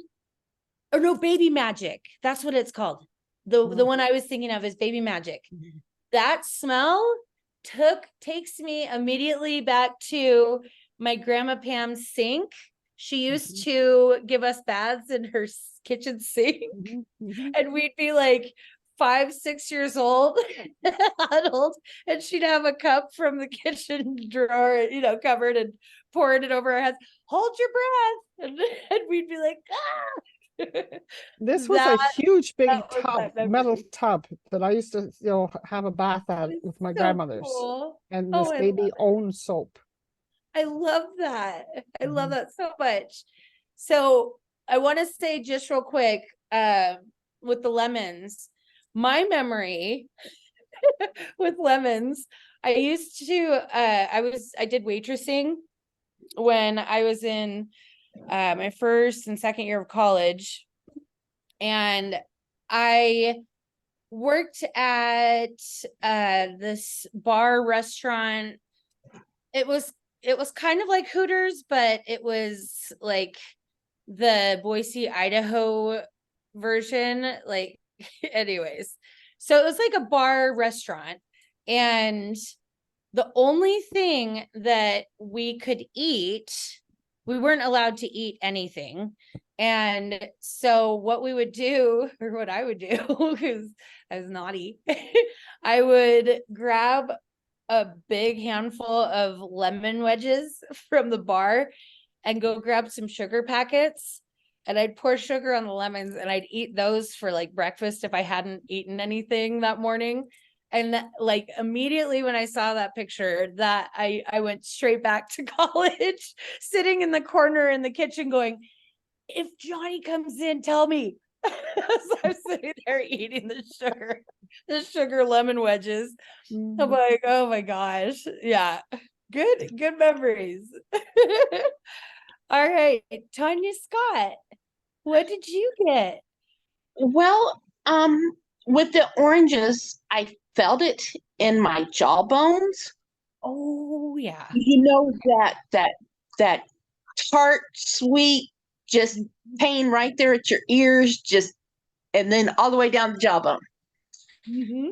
or no, Baby Magic. That's what it's called. The one I was thinking of is Baby Magic. That smell takes me immediately back to my grandma Pam's sink. She used to give us baths in her kitchen sink, and we'd be like 5, 6 years old, adult, and she'd have a cup from the kitchen drawer, covered, and pouring it over our heads. Hold your breath, and we'd be like, ah. This was a huge big that was tub, that metal memory. tub that I used to, have a bath at It's with my so grandmother's, cool. and Oh, this I Baby Own Soap. love that. I love Mhm. that so much. So I want to say just real quick, with the lemons, my memory with lemons, I used to, I did waitressing when I was in my first and second year of college. And I worked at this bar restaurant. It was kind of like Hooters, but it was like the Boise, Idaho version. Like, anyways, so it was like a bar restaurant, and the only thing that we could eat, we weren't allowed to eat anything. And so what we would do, or what I would do, because I was naughty, I would grab a big handful of lemon wedges from the bar and go grab some sugar packets, and I'd pour sugar on the lemons, and I'd eat those for like breakfast if I hadn't eaten anything that morning. And like immediately when I saw that picture, that I went straight back to college, sitting in the corner in the kitchen going, if Johnny comes in, tell me. So I'm sitting there eating the sugar lemon wedges. I'm like, oh my gosh. Yeah. Good memories. All right, Tanya Scott, what did you get? Well, with the oranges, I felt it in my jawbones. Oh yeah. You know, that tart, sweet, just pain right there at your ears, just, and then all the way down the jawbone. Mhm.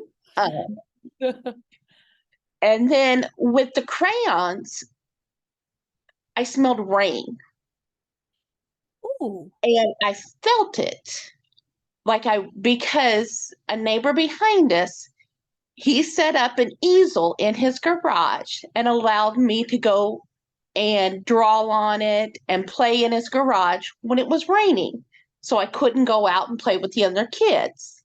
And then with the crayons, I smelled rain Ooh. and I felt it. Because a neighbor behind us, he set up an easel in his garage and allowed me to go and draw on it and play in his garage when it was raining. So I couldn't go out and play with the other kids.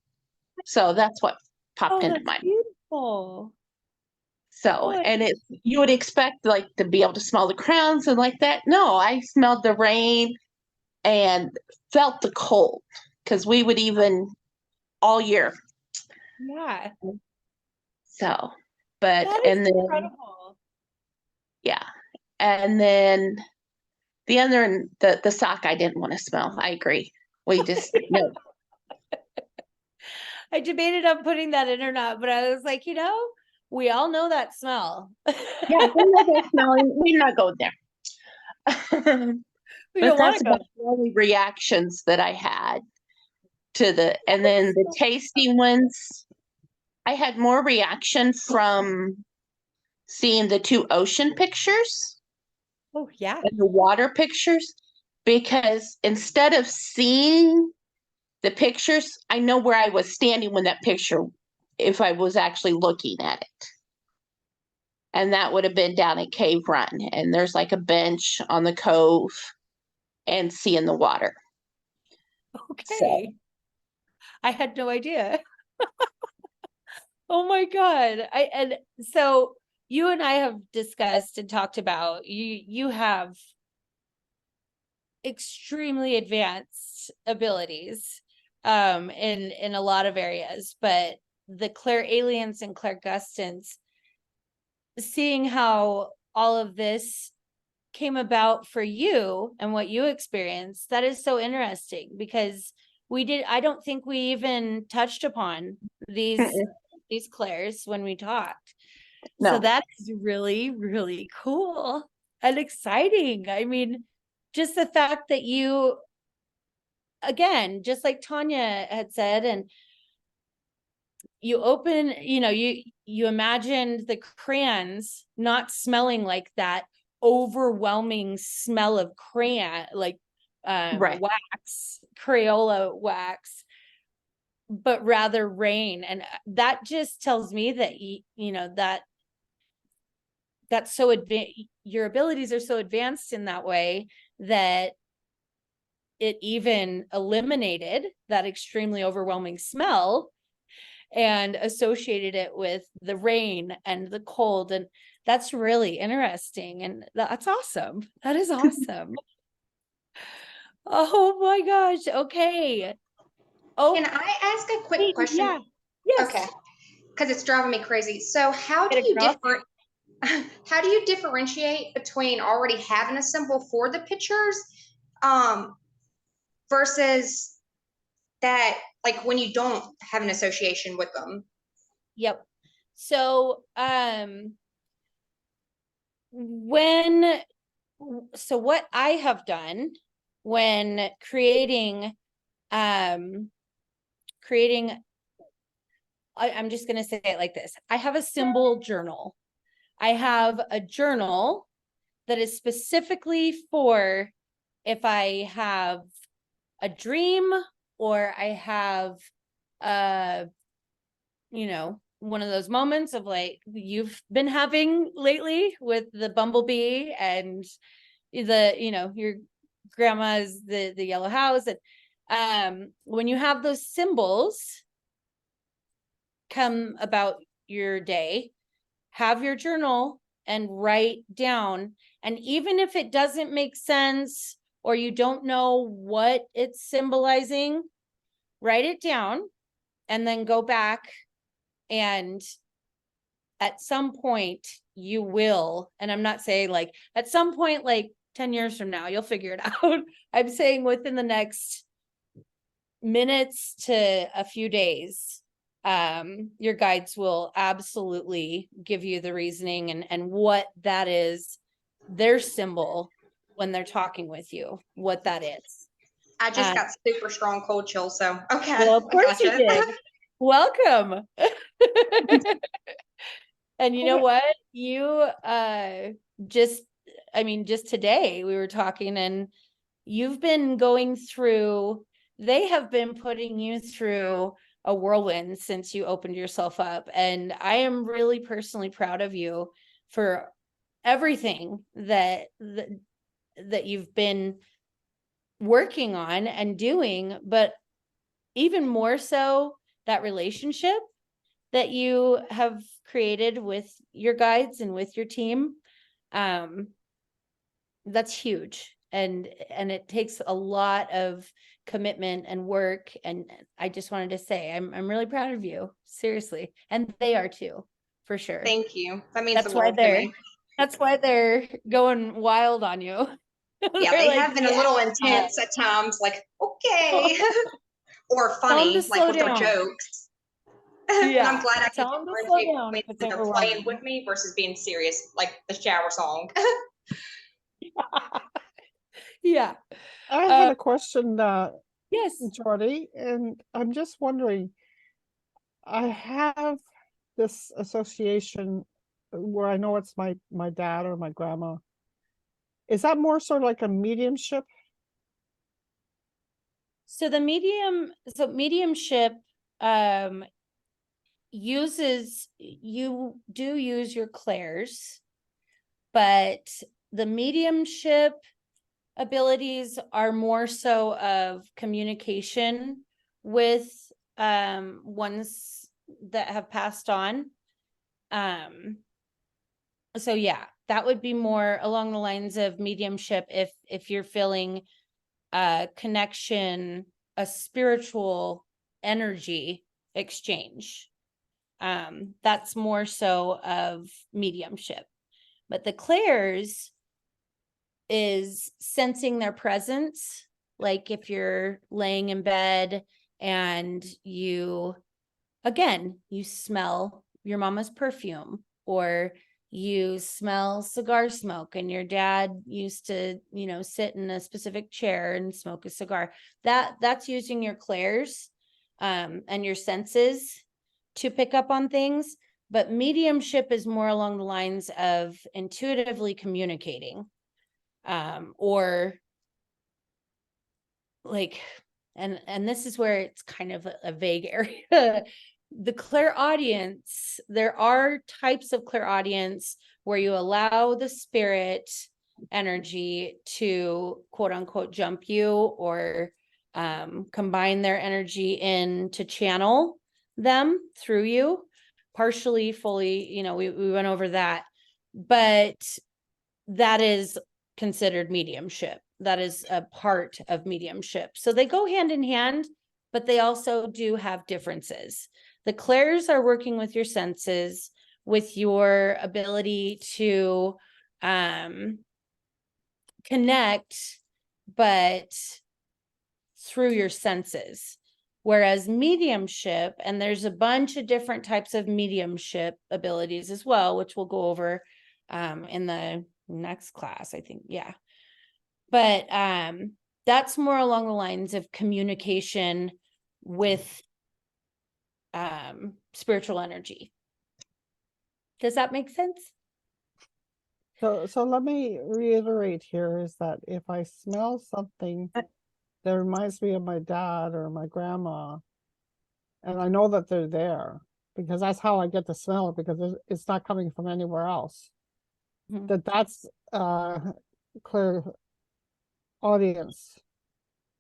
So that's what popped Oh, into that's my mind. beautiful. So, Oh, and it, you would expect like to be able to smell the crowns and like that. No, I smelled the rain and felt the cold because we would even all year. yeah. So, but, That is and then, incredible. yeah. And then the other, the sock I didn't want to smell. I agree. We just, no. I debated on putting that in or not, but I was like, we all know that smell. Yeah, we know that smelling. We're not going there. We But don't want that's to go. about the only reactions that I had to and then the tasty ones, I had more reaction from seeing the two ocean pictures Oh yeah. and the water pictures, because instead of seeing the pictures, I know where I was standing when that picture, if I was actually looking at it. And that would have been down at Cave Run. And there's like a bench on the cove and seeing the water. Okay. I had no idea. Oh my God. And so you and I have discussed and talked about you have extremely advanced abilities in a lot of areas, but the Clairalience and Clairgustance, seeing how all of this came about for you and what you experienced, that is so interesting because I don't think we even touched upon these clairs when we talked. No. So that is really, really cool and exciting. I mean, just the fact that you, again, just like Tanya had said, and you open, you imagined the crayons not smelling like that overwhelming smell of crayon, like Right. wax, Crayola wax, but rather rain. And that just tells me that that's so advanced, your abilities are so advanced in that way that it even eliminated that extremely overwhelming smell and associated it with the rain and the cold. And that's really interesting. And that's awesome. That is awesome. Oh my gosh. Okay. Oh, Can I ask a quick question? yeah. Yes. Okay, because it's driving me crazy. So how do Get it, you girl. how do you differentiate between already having a symbol for the pictures versus that, like when you don't have an association with them? Yep. So, what I have done when creating, I'm just going to say it like this. I have a symbol journal. I have a journal that is specifically for if I have a dream or I have one of those moments of like you've been having lately with the bumblebee and your grandma's the yellow house. And when you have those symbols come about your day, have your journal and write down. And even if it doesn't make sense or you don't know what it's symbolizing, write it down and then go back, and at some point you will, and I'm not saying like at some point, like 10 years from now, you'll figure it out. I'm saying within the next minutes to a few days, your guides will absolutely give you the reasoning and what that is, their symbol when they're talking with you, what that is. I just got super strong cold chill, so okay. Well, of I course you gotcha. did. Welcome. And you know what? You just today we were talking, and you've been going through, they have been putting you through a whirlwind since you opened yourself up. And I am really personally proud of you for everything that you've been working on and doing, but even more so that relationship that you have created with your guides and with your team. That's huge. And it takes a lot of commitment and work. And I just wanted to say, I'm really proud of you, seriously. And they are too, for sure. Thank you. That means That's the why world to they're, me. that's why they're going wild on you. Yeah, They're they like, have been a little intense at times, like, okay. Or Tell 'em to funny, like slow with their down. jokes. And Yeah, I'm glad I can tell 'em to slow differentiate down if between it's when they're playing overwhelming. with me versus being serious, like the shower song. Yeah. I had a question, Yes. Jordy, and I'm just wondering, I have this association where I know it's my dad or my grandma. Is that more sort of like a mediumship? So mediumship uses, you do use your clairs, but the mediumship abilities are more so of communication with ones that have passed on. So yeah, that would be more along the lines of mediumship if you're feeling a connection, a spiritual energy exchange. That's more so of mediumship. But the clairs is sensing their presence. Like if you're laying in bed and you smell your mama's perfume, or you smell cigar smoke and your dad used to, sit in a specific chair and smoke a cigar. That's using your clairs and your senses to pick up on things. But mediumship is more along the lines of intuitively communicating, or like, and this is where it's kind of a vague area. The clairaudience, there are types of clairaudience where you allow the spirit energy to quote unquote jump you, or combine their energy in to channel them through you, partially, fully, we went over that. But that is considered mediumship. That is a part of mediumship. So they go hand in hand, but they also do have differences. The clairs are working with your senses, with your ability to connect, but through your senses. Whereas mediumship, and there's a bunch of different types of mediumship abilities as well, which we'll go over in the next class, I think. Yeah. But that's more along the lines of communication with spiritual energy. Does that make sense? So let me reiterate here, is that if I smell something that reminds me of my dad or my grandma, and I know that they're there, because that's how I get to smell it, because it's not coming from anywhere else. Mhm. That's clear audience.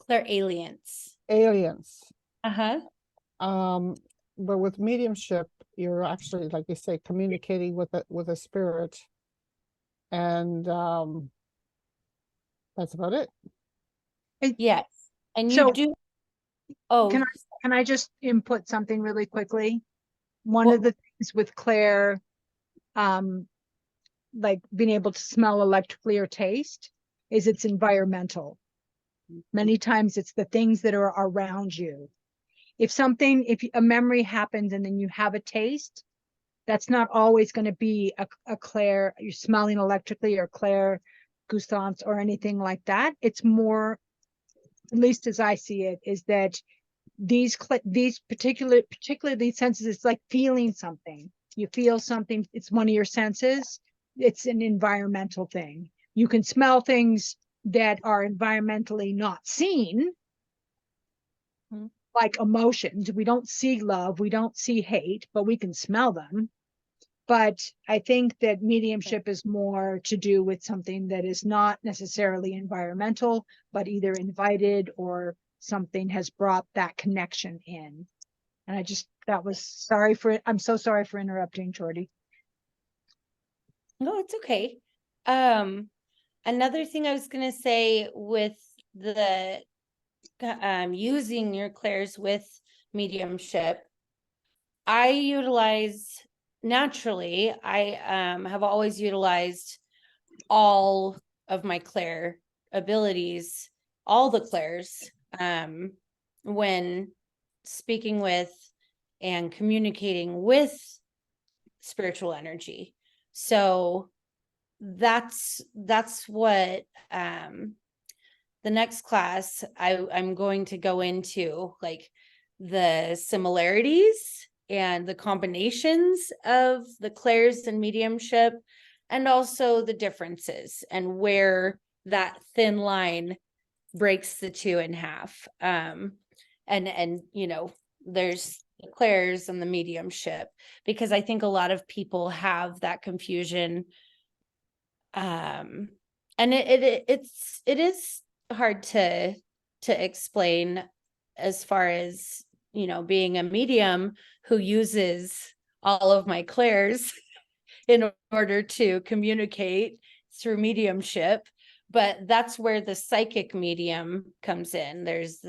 Clairalience. Aliens. Uh-huh. with mediumship, you're actually, like you say, communicating with a spirit, and that's about it. Yes. And you So- do, oh, Can I just input something really quickly? One Well- of the things with Claire, like being able to smell electrically or taste, is it's environmental. Many times it's the things that are around you. If a memory happens and then you have a taste, that's not always going to be a Claire, you're smelling electrically or Clairgustance or anything like that. It's more, at least as I see it, is that these particularly these senses, it's like feeling something. You feel something, it's one of your senses. It's an environmental thing. You can smell things that are environmentally not seen, like emotions. We don't see love, we don't see hate, but we can smell them. But I think that mediumship is more to do with something that is not necessarily environmental, but either invited or something has brought that connection in. And I'm so sorry for interrupting, Jordy. no, it's okay. Another thing I was gonna say with the using your clairs with mediumship, I utilize naturally, I have always utilized all of my clair abilities, all the clairs, when speaking with and communicating with spiritual energy. So that's what the next class I'm going to go into, like the similarities and the combinations of the clairs and mediumship, and also the differences and where that thin line breaks the two in half. And you know, there's the clairs and the mediumship, because I think a lot of people have that confusion. And it is hard to explain, as far as, you know, being a medium who uses all of my clairs in order to communicate through mediumship. But that's where the psychic medium comes in. There's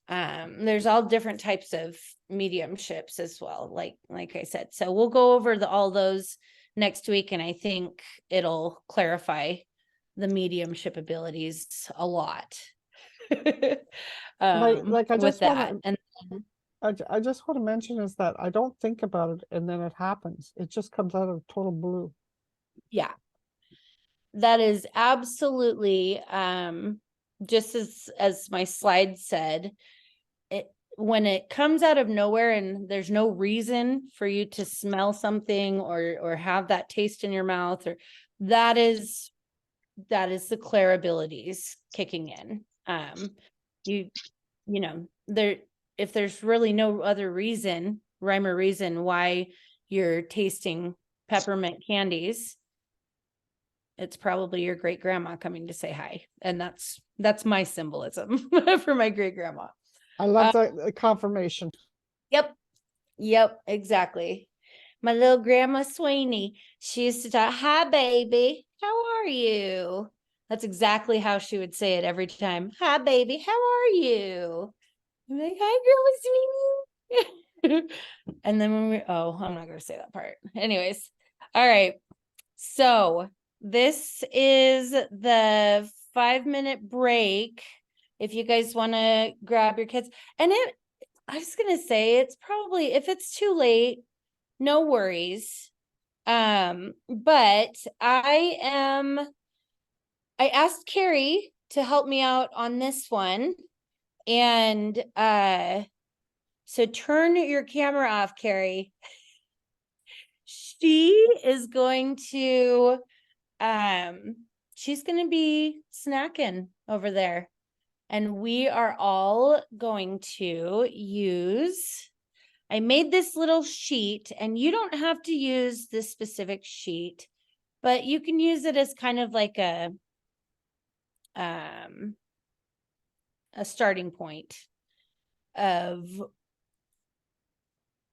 there's all different types of mediumships as well, like I said. So we'll go over all those next week, and I think it'll clarify the mediumship abilities a lot. Like I with just that. want And I just want to mention is that I don't think about it and then it happens. It just comes out of total blue. yeah, that is absolutely just as my slide said, when it comes out of nowhere and there's no reason for you to smell something or have that taste in your mouth, or that is the clair abilities kicking in. You know, if there's really no other rhyme or reason why you're tasting peppermint candies, it's probably your great grandma coming to say hi. And that's my symbolism for my great grandma. I love the confirmation. Yep, exactly. My little grandma Sweeney, she used to talk, "Hi, baby, how are you?" That's exactly how she would say it every time. "Hi, baby, how are you?" I'm like, "Hi, Grandma Sweeney." And then I'm not going to say that part. Anyways, all right. So this is the 5-minute break. If you guys want to grab your kids, and I was going to say, it's probably, if it's too late, no worries. But I asked Carrie to help me out on this one. And so turn your camera off, Carrie. She is going to she's going to be snacking over there. And we are all going to use, I made this little sheet, and you don't have to use this specific sheet, but you can use it as kind of like a starting point of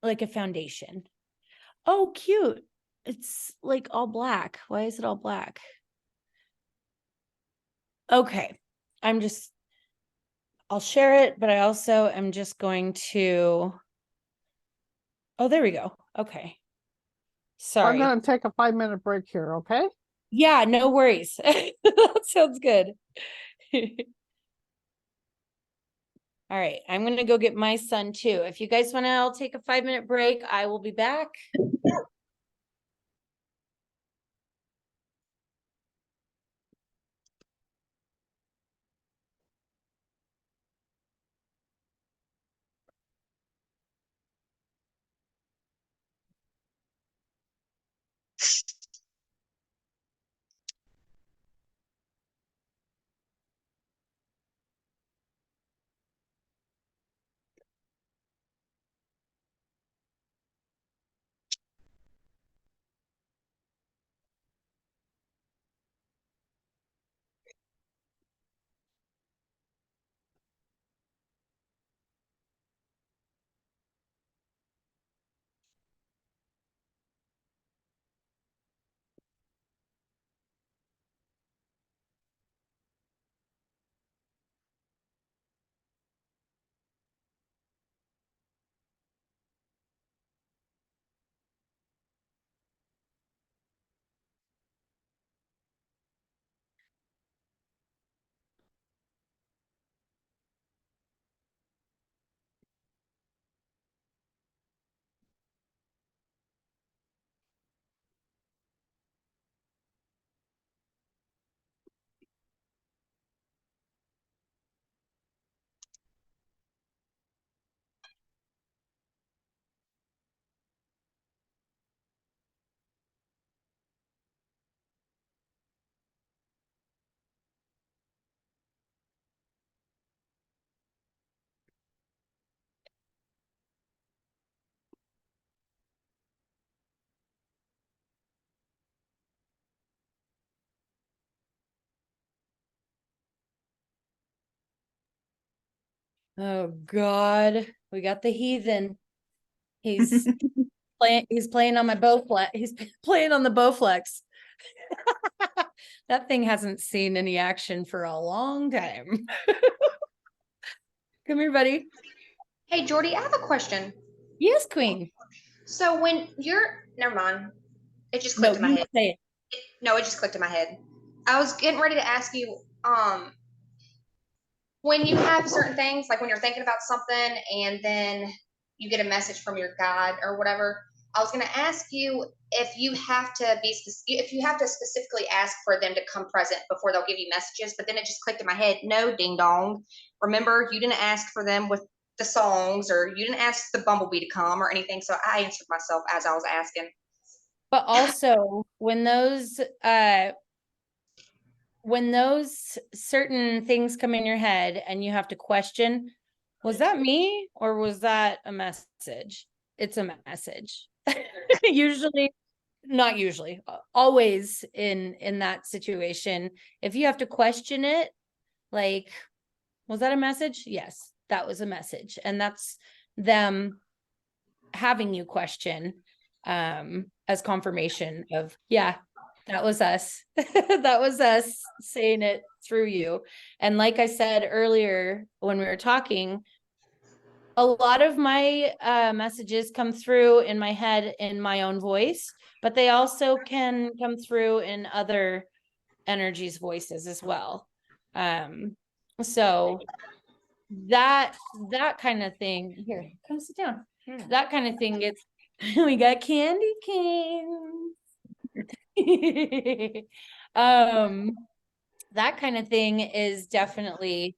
like a foundation. Oh, cute. It's like all black. Why is it all black? Okay. I'll share it, but I also am just going to, oh, there we go. Okay. I'm Sorry. gonna take a 5-minute break here, okay? Yeah, no worries. That sounds good. All right, I'm gonna go get my son too. If you guys wanna, I'll take a 5-minute break. I will be back. Oh God, we got the heathen. He's playing on my Bowflex. He's playing on the Bowflex. That thing hasn't seen any action for a long time. Come here, buddy. Hey, Jordy, I have a question. Yes, Queen. So when you're, never mind. It just No, clicked in my you head. say it. No, it just clicked in my head. I was getting ready to ask you, when you have certain things, like when you're thinking about something and then you get a message from your God or whatever, I was going to ask you if you have to if you have to specifically ask for them to come present before they'll give you messages, but then it just clicked in my head, no, ding dong. Remember, you didn't ask for them with the songs, or you didn't ask the bumblebee to come or anything. So I answered myself as I was asking. But also when those certain things come in your head and you have to question, was that me or was that a message? It's a message. Usually, not usually, always in that situation, if you have to question it, like, was that a message? Yes, that was a message. And that's them having you question as confirmation of, yeah, that was us. That was us saying it through you. And like I said earlier when we were talking, a lot of my messages come through in my head in my own voice, but they also can come through in other energies' voices as well. So that kind of thing, here, come sit down. That kind of thing gets, we got candy canes. That kind of thing is definitely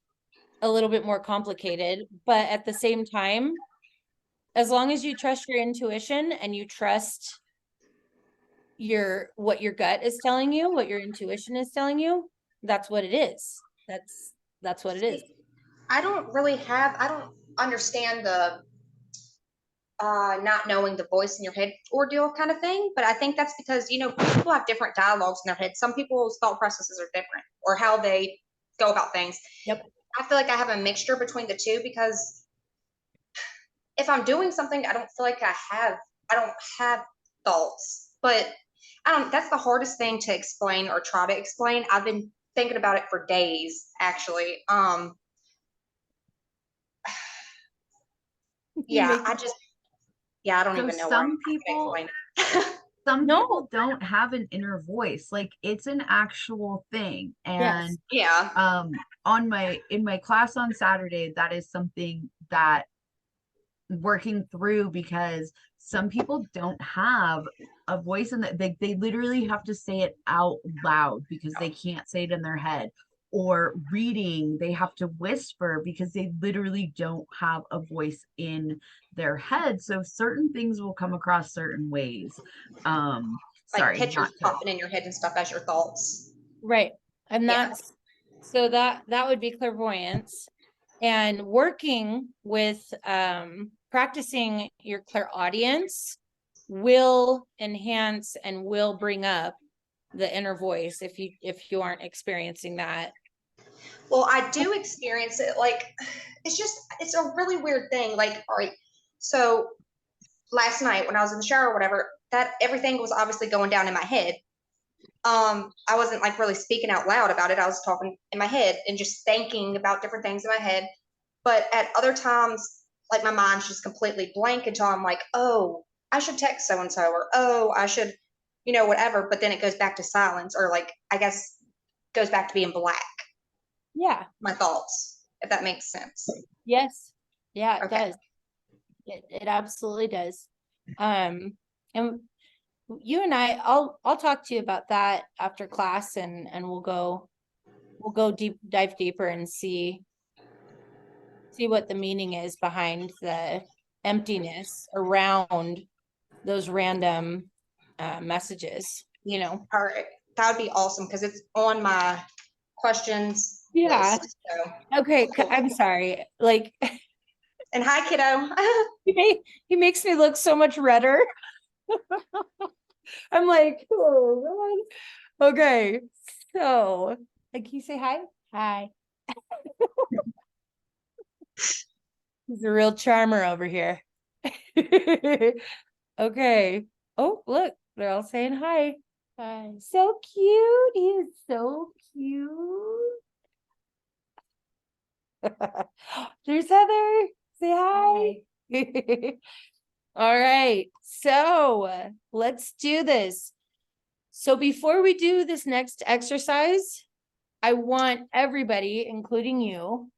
a little bit more complicated, but at the same time, as long as you trust your intuition and you trust what your gut is telling you, what your intuition is telling you, that's what it is. That's what it is. I don't understand the not knowing the voice in your head ordeal kind of thing. But I think that's because, people have different dialogues in their head. Some people's thought processes are different, or how they go about things. Yep. I feel like I have a mixture between the two, because if I'm doing something, I don't feel like I don't have thoughts, but that's the hardest thing to explain or try to explain. I've been thinking about it for days, actually. Yeah, I don't So even know where some I'm people, gonna explain it. some No. people don't have an inner voice. Like it's an actual thing. And Yes. Yeah. in my class on Saturday, that is something that working through, because some people don't have a voice, and they literally have to say it out loud because they can't say it in their head. Or reading, they have to whisper because they literally don't have a voice in their head. So certain things will come across certain ways. Like Sorry, pictures not to, popping in your head and stuff as your thoughts. Right. And Yeah. that's so that would be clairvoyance. And working with practicing your clairaudience will enhance and will bring up the inner voice if you aren't experiencing that. Well, I do experience it. Like, it's a really weird thing. Like, all right, so last night when I was in the shower or whatever, that everything was obviously going down in my head. I wasn't like really speaking out loud about it. I was talking in my head and just thinking about different things in my head. But at other times, like my mind's just completely blank until I'm like, oh, I should text so and so, or oh, I should, whatever. But then it goes back to silence, or like I guess goes back to being black. Yeah. My thoughts, if that makes sense. Yes. Yeah, it Okay. does. It absolutely does. And you and I'll talk to you about that after class, and we'll go dive deeper and see what the meaning is behind the emptiness around those random messages, All right. That would be awesome because it's on my questions Yeah. list. So. Okay, Cool. I'm sorry. Like And hi, kiddo. he makes me look so much redder. I'm like, oh God. Okay. So, like, can you say hi? Hi. He's a real charmer over here. Okay. Oh, look, they're all saying hi. Hi. So cute. He's so cute. There's Heather. Say hi. All right. So let's do this. So before we do this next exercise, I want everybody, including you,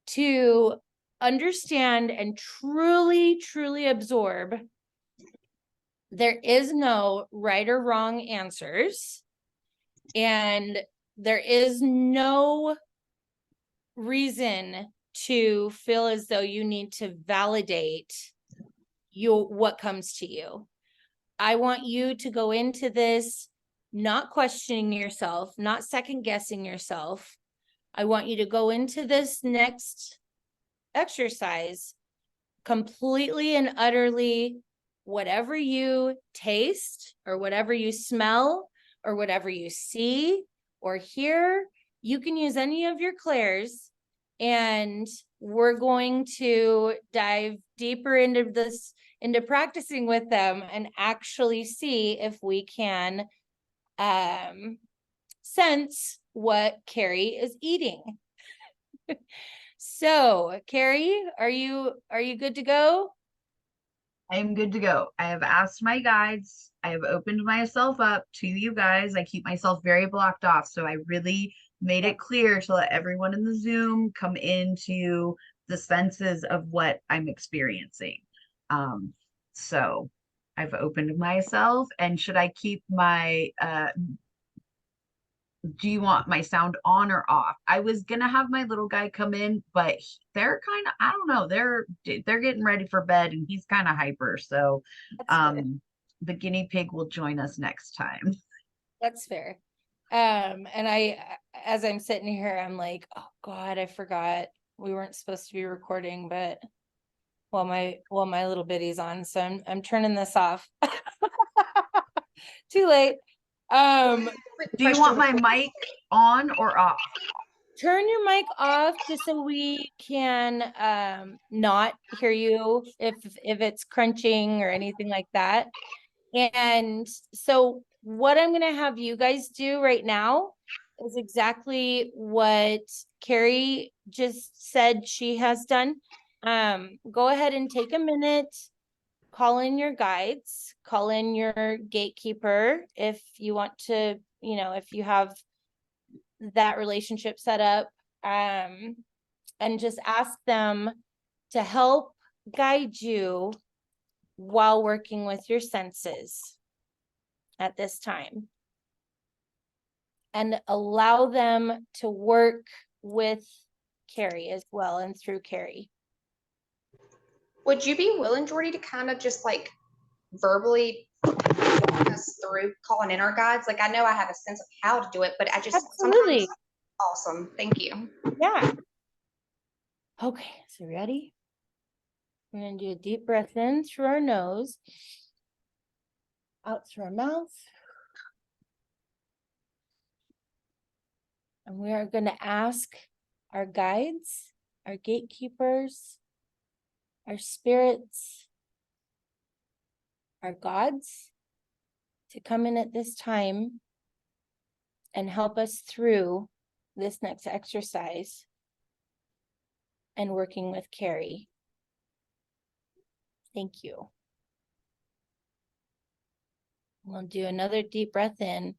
to understand and truly, truly absorb there is no right or wrong answers, and there is no reason to feel as though you need to validate what comes to you. I want you to go into this not questioning yourself, not second guessing yourself. I want you to go into this next exercise completely and utterly whatever you taste or whatever you smell or whatever you see or hear, you can use any of your clairs, and we're going to dive deeper into this, into practicing with them and actually see if we can sense what Carrie is eating. So, Carrie, are you good to go? I am good to go. I have asked my guides. I have opened myself up to you guys. I keep myself very blocked off. So I really made it clear to let everyone in the Zoom come into the senses of what I'm experiencing. So I've opened myself. And should I keep my do you want my sound on or off? I was gonna have my little guy come in, but they're kind of, I don't know, they're getting ready for bed and he's kind of hyper. So the guinea pig will join us next time. That's fair. And as I'm sitting here, I'm like, oh God, I forgot we weren't supposed to be recording, but while my little bitty's on, so I'm turning this off. Too late. Do you want my mic on or off? turn your mic off just so we can not hear you if it's crunching or anything like that. And so what I'm gonna have you guys do right now is exactly what Carrie just said she has done. Go ahead and take a minute, call in your guides, call in your gatekeeper if you want to, if you have that relationship set up, and just ask them to help guide you while working with your senses at this time, and allow them to work with Carrie as well and through Carrie. Would you be willing, Jordy, to kind of just like verbally walk us through calling in our guides? Like, I know I have a sense of how to do it, but I just Absolutely. sometimes awesome. Thank you. Yeah. Okay, so ready? We're gonna do a deep breath in through our nose, out through our mouth. And we are gonna ask our guides, our gatekeepers, our spirits, our gods to come in at this time and help us through this next exercise and working with Carrie. Thank you. We'll do another deep breath in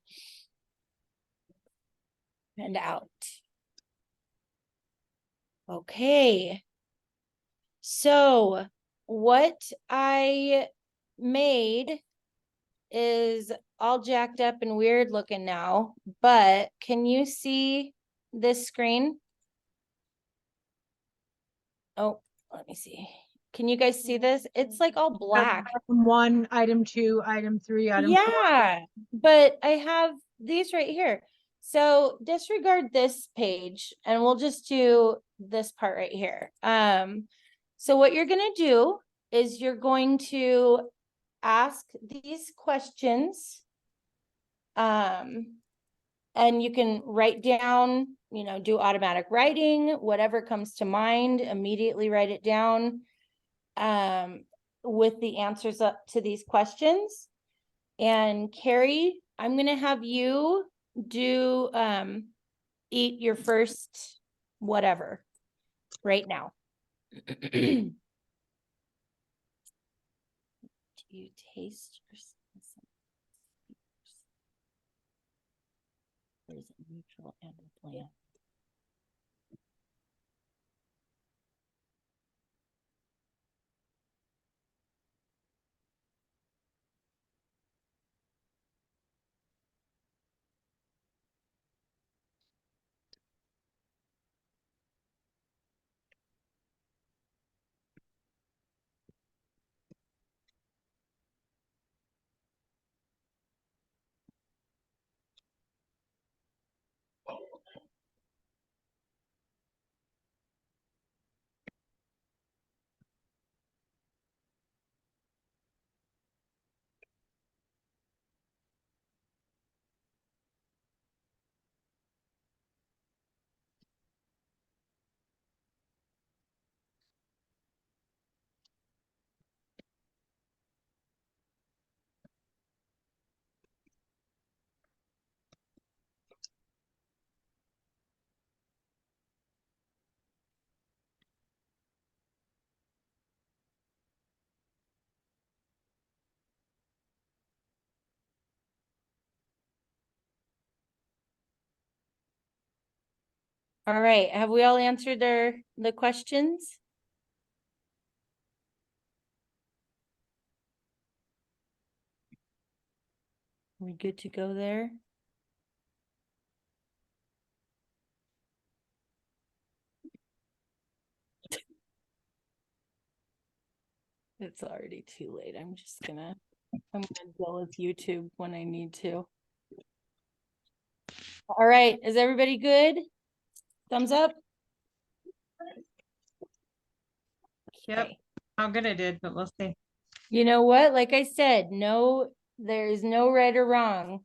and out. Okay. So what I made is all jacked up and weird looking now, but can you see this screen? Oh, let me see. Can you guys see this? It's like all black. Item 1, item 2, item 3, item 4. Yeah, but I have these right here. So disregard this page and we'll just do this part right here. So what you're gonna do is you're going to ask these questions. And you can write down, do automatic writing, whatever comes to mind, immediately write it down, with the answers up to these questions. And Carrie, I'm gonna have you do eat your first whatever right now. Do you taste your sense? Or is it neutral and bland? All right, have we all answered the questions? We good to go there? It's already too late. I'm gonna deal with YouTube when I need to. All right, is everybody good? Thumbs up? Yep. Okay. How good I did, but we'll see. You know what? Like I said, there is no right or wrong.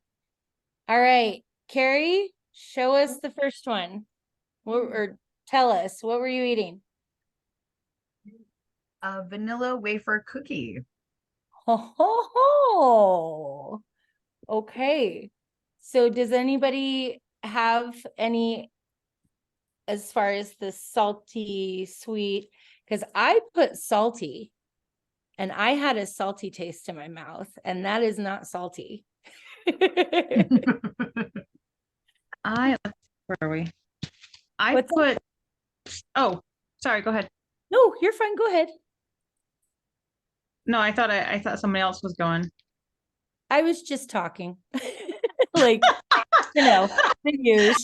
All right, Carrie, show us the first one. Or tell us, what were you eating? A vanilla wafer cookie. Ho ho ho. Okay. So does anybody have any as far as the salty sweet? Because I put salty and I had a salty taste in my mouth, and that is not salty. Where are we? I What's put, oh, sorry, go ahead. No, you're fine. Go ahead. No, I thought somebody else was going. I was just talking. Like, the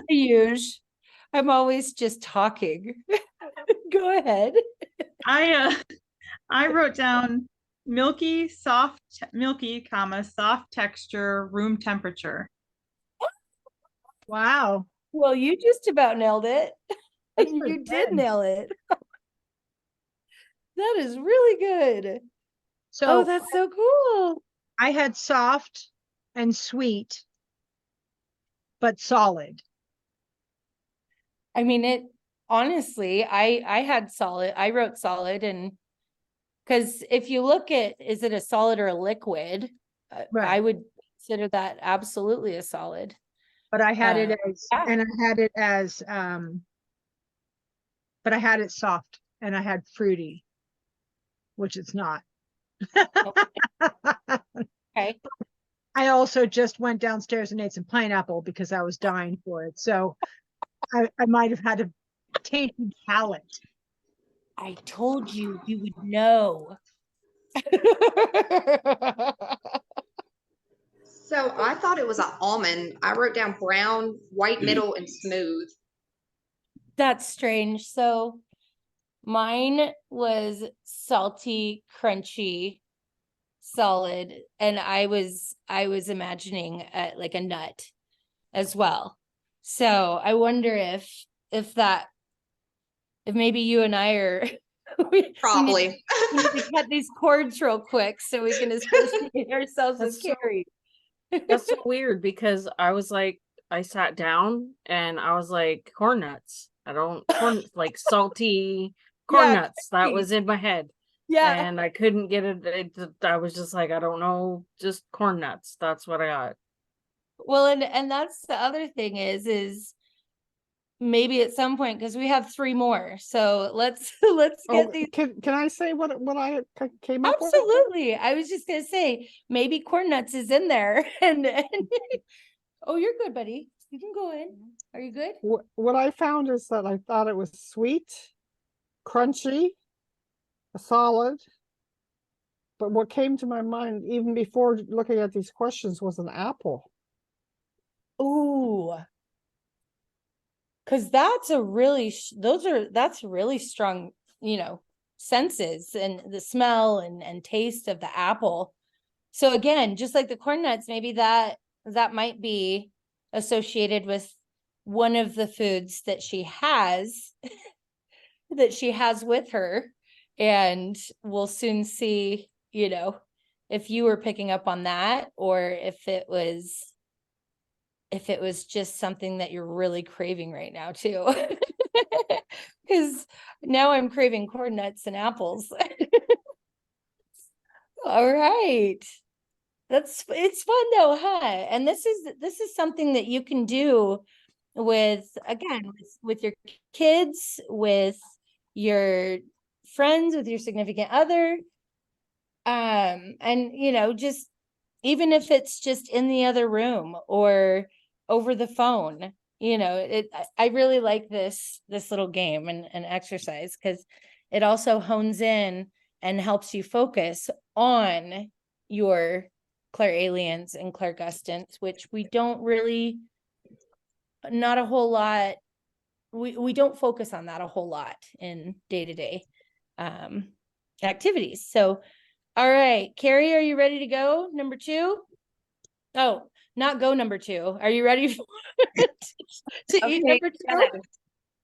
huge. I'm always just talking. Go ahead. I wrote down milky, comma, soft texture, room temperature. Wow. Well, you just about nailed it. That's You pretty did good. nail it. That is really good. So Oh, that's so cool. I had soft and sweet, but solid. I mean, it honestly, I had solid. I wrote solid, and because if you look at, is it a solid or a liquid? I Right. would consider that absolutely a solid. But I had it as, yeah. and I had it as, but I had it soft and I had fruity, which it's not. Okay. I also just went downstairs and ate some pineapple because I was dying for it. So I might have had a tainted palate. I told you you would know. So I thought it was an almond. I wrote down brown, white middle, and smooth. That's strange. So mine was salty, crunchy, solid, and I was imagining like a nut as well. So I wonder if maybe you and I are Probably. we need to cut these cords real quick so we can associate ourselves with That's so- Carrie. That's so weird because I was like, I sat down and I was like, corn nuts. I don't like salty corn Yeah, nuts. That crunchy. was in my head. Yeah. And I couldn't get it. I was just like, I don't know, just corn nuts. That's what I got. Well, and that's the other thing is maybe at some point, because we have 3 more. So let's get Oh, these. can I say what I came up with? Absolutely. I was just gonna say maybe corn nuts is in there. And oh, you're good, buddy. You can go in. Are you good? What I found is that I thought it was sweet, crunchy, solid. But what came to my mind even before looking at these questions was an apple. Ooh. Cause that's a really that's really strong, senses and the smell and taste of the apple. So again, just like the corn nuts, maybe that might be associated with one of the foods that she has with her. And we'll soon see, if you were picking up on that or if it was just something that you're really craving right now too. Because now I'm craving corn nuts and apples. All right. It's fun though, huh? And this is something that you can do with, again, with your kids, with your friends, with your significant other. And just even if it's just in the other room or over the phone, I really like this little game and exercise because it also hones in and helps you focus on your Clairalience and Clairgustance, which we don't really, not a whole lot, we don't focus on that a whole lot in day-to-day activities. So all right, Carrie, are you ready to go? Number 2? Oh, not go number 2. Are you ready to eat Okay, number 2?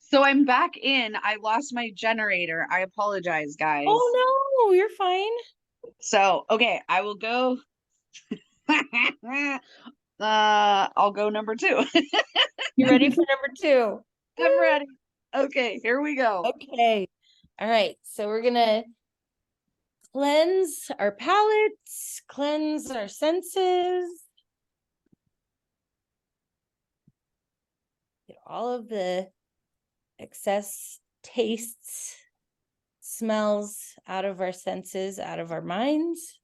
so I'm back in. I lost my generator. I apologize, guys. Oh no, you're fine. So, okay, I will go. I'll go number 2. You ready for number 2? I'm ready. Okay, here we go. Okay. All right. So we're gonna cleanse our palates, cleanse our senses. Get all of the excess tastes, smells out of our senses, out of our minds.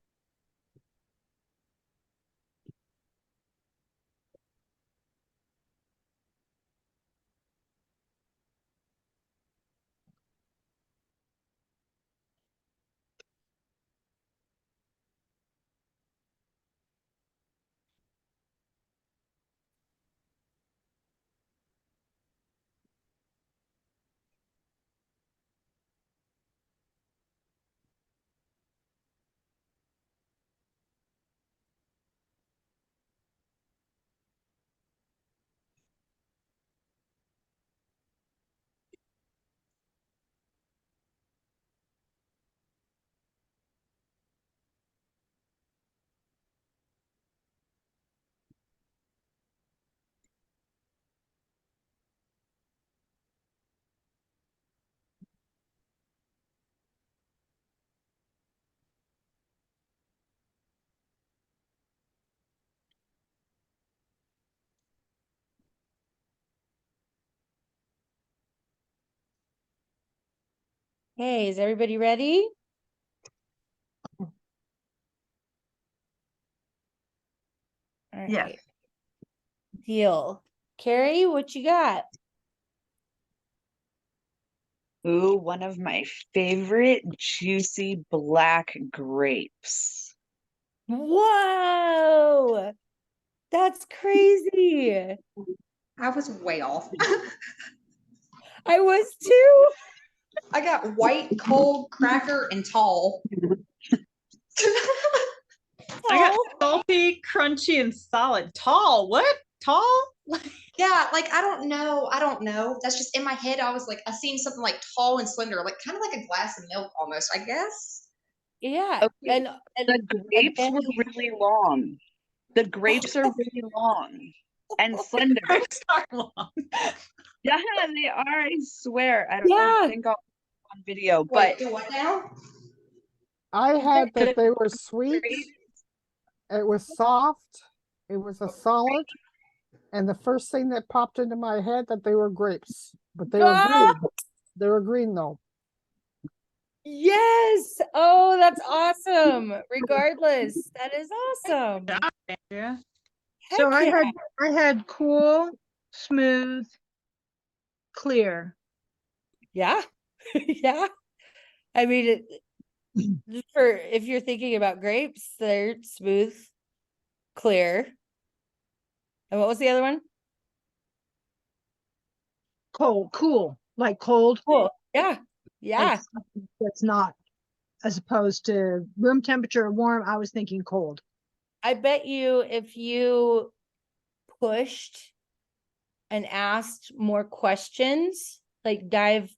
Hey, is everybody ready? All Yes. right. Deal. Carrie, what you got? Ooh, one of my favorite juicy black grapes. Whoa, that's crazy. I was way off. I was too. I got white, cold, cracker, and tall. I got Oh, salty, crunchy, and solid. Tall. What? Tall? Yeah, like I don't know. I don't know. That's just in my head. I was like, I seen something like tall and slender, like kind of like a glass of milk almost, I guess. yeah. Okay, the grapes then were really long. The grapes are really long and slender. Grapes are long. Yeah, they are, I swear. I don't yeah. think I'll on video, Wait, but do what now? I had the that they were sweet, grapes, it was soft, it was a solid, and the first thing that popped into my head that they were grapes, but they were Ah, green. They were green though. yes. Oh, that's awesome. Regardless, that is awesome. Good job, Andrea. So Heck yeah. I had cool, smooth, clear. Yeah. Yeah. I mean, for if you're thinking about grapes, they're smooth, clear. And what was the other one? Cool, like cold. Cool. Yeah. Like Yeah. something that's not, as opposed to room temperature or warm, I was thinking cold. I bet you if you pushed and asked more questions, like dove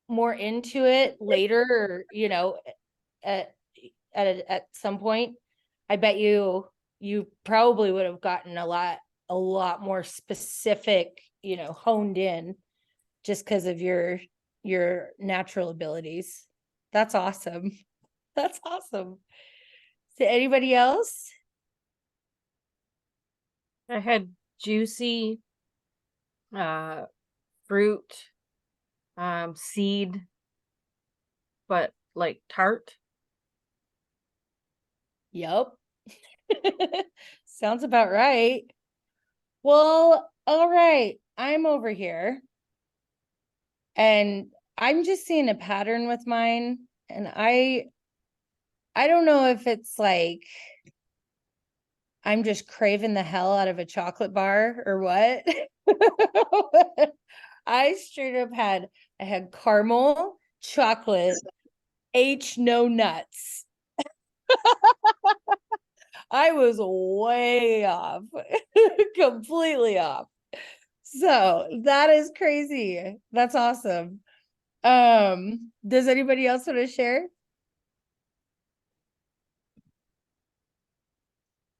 more into it later, or at at some point, I bet you probably would have gotten a lot more specific, honed in, just because of your natural abilities. That's awesome. That's awesome. To anybody else? I had juicy, fruit, seed, but like tart. Yep. Sounds about right. Well, all right. I'm over here and I'm just seeing a pattern with mine, and I don't know if it's like I'm just craving the hell out of a chocolate bar or what. I straight up I had caramel, chocolate, no nuts. I was way off, completely off. So that is crazy. That's awesome. Does anybody else want to share?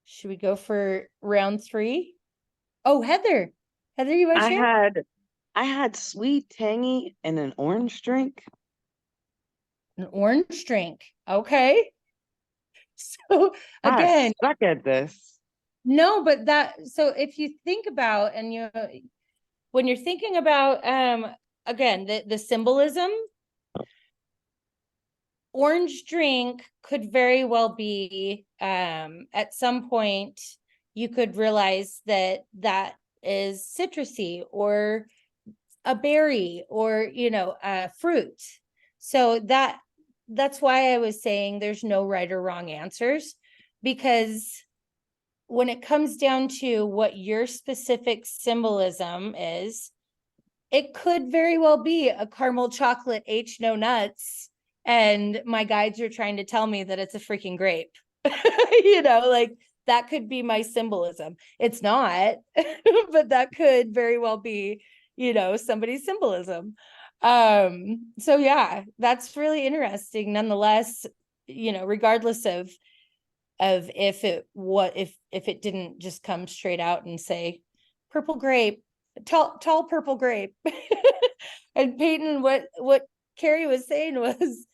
Should we go for round 3? Oh, Heather, you want to I share? had I had sweet, tangy, and an orange drink. An orange drink. Okay. So I again, suck at this. no, but so if you think about, and when you're thinking about, again, the symbolism, orange drink could very well be, at some point you could realize that that is citrusy or a berry or, a fruit. So that's why I was saying there's no right or wrong answers, because when it comes down to what your specific symbolism is, it could very well be a caramel chocolate H no nuts, and my guides are trying to tell me that it's a freaking grape. Like that could be my symbolism. It's not, but that could very well be, somebody's symbolism. So yeah, that's really interesting nonetheless, regardless of if it didn't just come straight out and say purple grape, tall purple grape. And Peyton, what Carrie was saying was,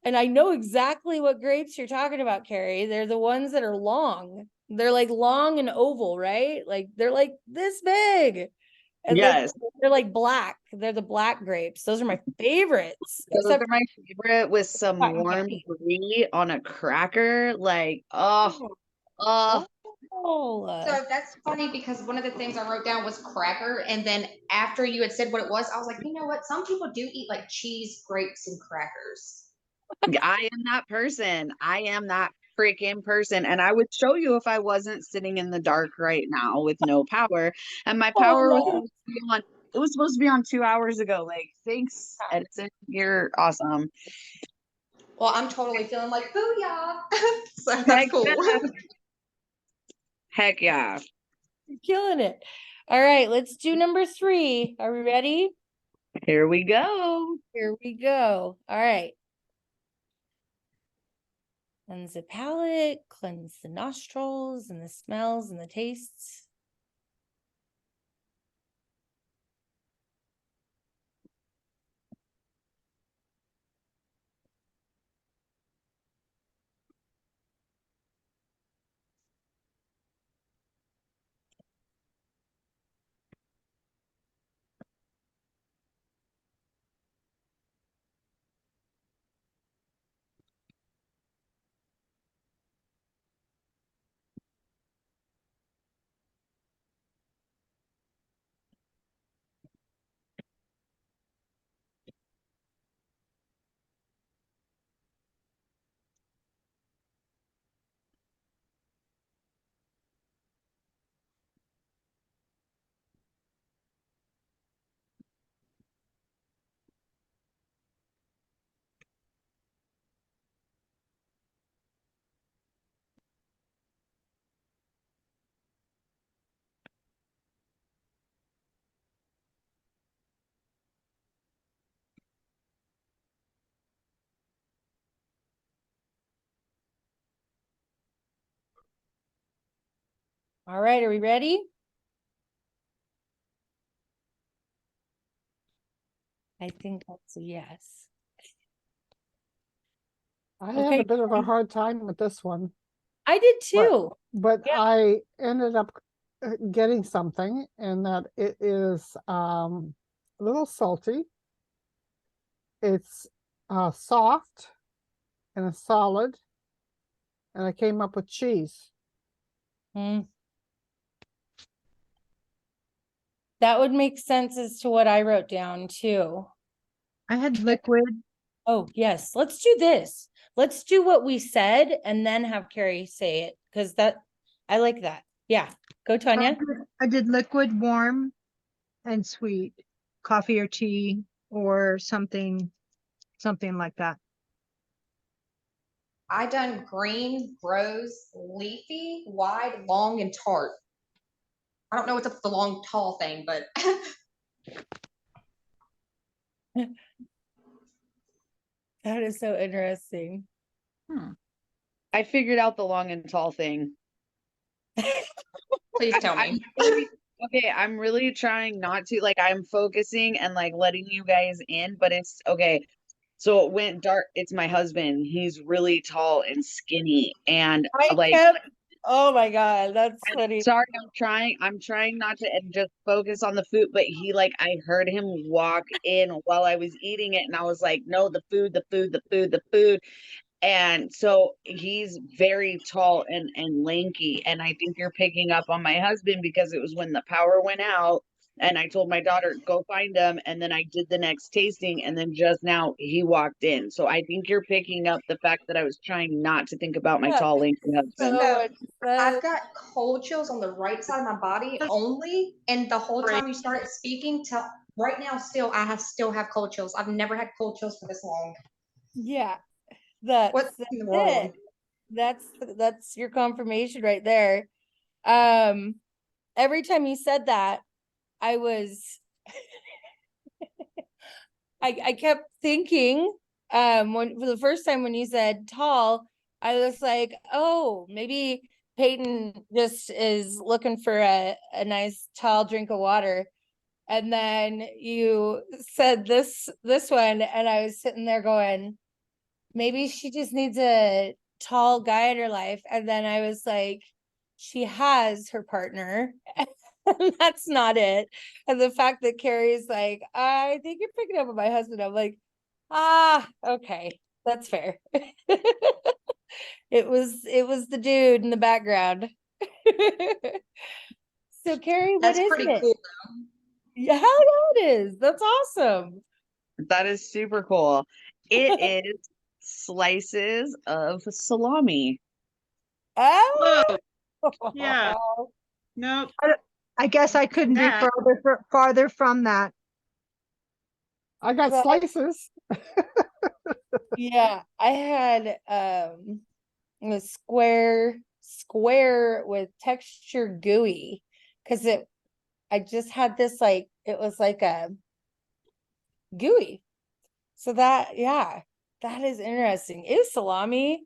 and I know exactly what grapes you're talking about, Carrie. They're the ones that are long. They're like long and oval, right? Like they're like this big. And Yes. they're like black. They're the black grapes. Those are my favorites. Those are my favorite with some cotton warm candy. brie on a cracker. Like, oh, Oh. So that's funny because one of the things I wrote down was cracker. And then after you had said what it was, I was like, you know what? Some people do eat like cheese, grapes, and crackers. I am that person. I am that freaking person. And I would show you if I wasn't sitting in the dark right now with no power. And my power was supposed to be on. It was supposed to be on 2 hours ago. Like, thanks, Edison. You're awesome. Well, I'm totally feeling like booyah. So that's cool. Heck yeah. You're killing it. All right, let's do number 3. Are we ready? Here we go. Here we go. All right. Cleanse the palate, cleanse the nostrils and the smells and the tastes. All right, are we ready? I think that's a yes. I had a bit of a hard time with this one, I did too. but Yeah. I ended up getting something, and that it is a little salty. It's soft and a solid, and I came up with cheese. That would make sense as to what I wrote down too. I had liquid. Oh, yes. Let's do this. Let's do what we said and then have Carrie say it, because I like that. Yeah. Go, Tanya. I did liquid, warm, and sweet. Coffee or tea or something like that. I done green, rose, leafy, wide, long, and tart. I don't know what's up with the long, tall thing, but That is so interesting. I figured out the long and tall thing. please tell me. Okay, I'm really trying not to, like, I'm focusing and like letting you guys in, but it's okay. So it went dark. It's my husband. He's really tall and skinny, and I like, kept, oh my God, that's I'm funny. sorry, I'm trying not to and just focus on the food, but he like I heard him walk in while I was eating it, and I was like, no, the food, the food, the food, the food. And so he's very tall and lanky. And I think you're picking up on my husband because it was when the power went out. And I told my daughter, go find him. And then I did the next tasting. And then just now he walked in. So I think you're picking up the fact that I was trying not to think about my Yeah, tall, lanky husband. so So I've it's, got cold chills on the right side of my body only, and the whole time you started speaking till right now, still have cold chills. I've never had cold chills for this long. yeah, What's that's in the it. world? That's your confirmation right there. Every time you said that, I was I kept thinking, when for the first time when you said tall, I was like, oh, maybe Peyton just is looking for a nice tall drink of water. And then you said this one, and I was sitting there going, maybe she just needs a tall guy in her life. And then I was like, she has her partner. And that's not it. And the fact that Carrie's like, I think you're picking up on my husband. I'm like, okay, that's fair. It was the dude in the background. So Carrie, what That's is pretty it? cool. Yeah, how it is. That's awesome. That is super cool. It is slices of salami. Oh, Yeah. Nope. I guess I couldn't be That. farther from that. I got Well, slices. yeah, I had a square with texture gooey, because I just had this, like, it was like a gooey. So that, yeah, that is interesting. Is salami?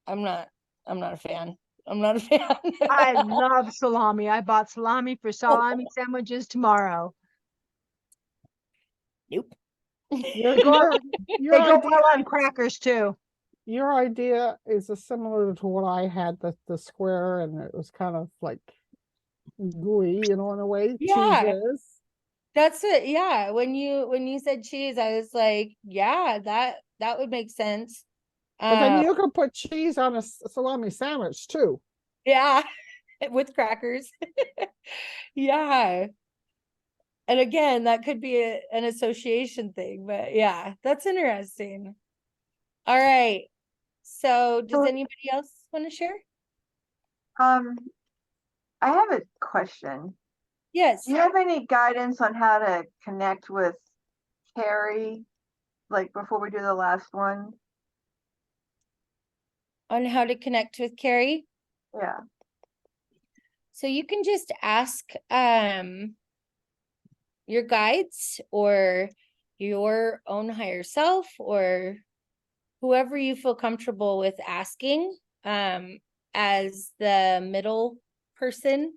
I'm not a fan. I'm not a fan. I love salami. I bought salami for salami sandwiches tomorrow. Nope. Your They go, your they your go idea well on crackers too. your idea is similar to what I had, the square, and it was kind of like gooey, in a way. Cheese Yeah, is. that's it. Yeah, when you said cheese, I was like, yeah, that would make sense. But then you could put cheese on a salami sandwich too. Yeah, with crackers. Yeah. And again, that could be an association thing, but yeah, that's interesting. All right. So does anybody else want to share? Um, I have a question. Yes. Do you have any guidance on how to connect with Carrie, like before we do the last one? On how to connect with Carrie? Yeah. So you can just ask your guides or your own higher self, or whoever you feel comfortable with asking, as the middle person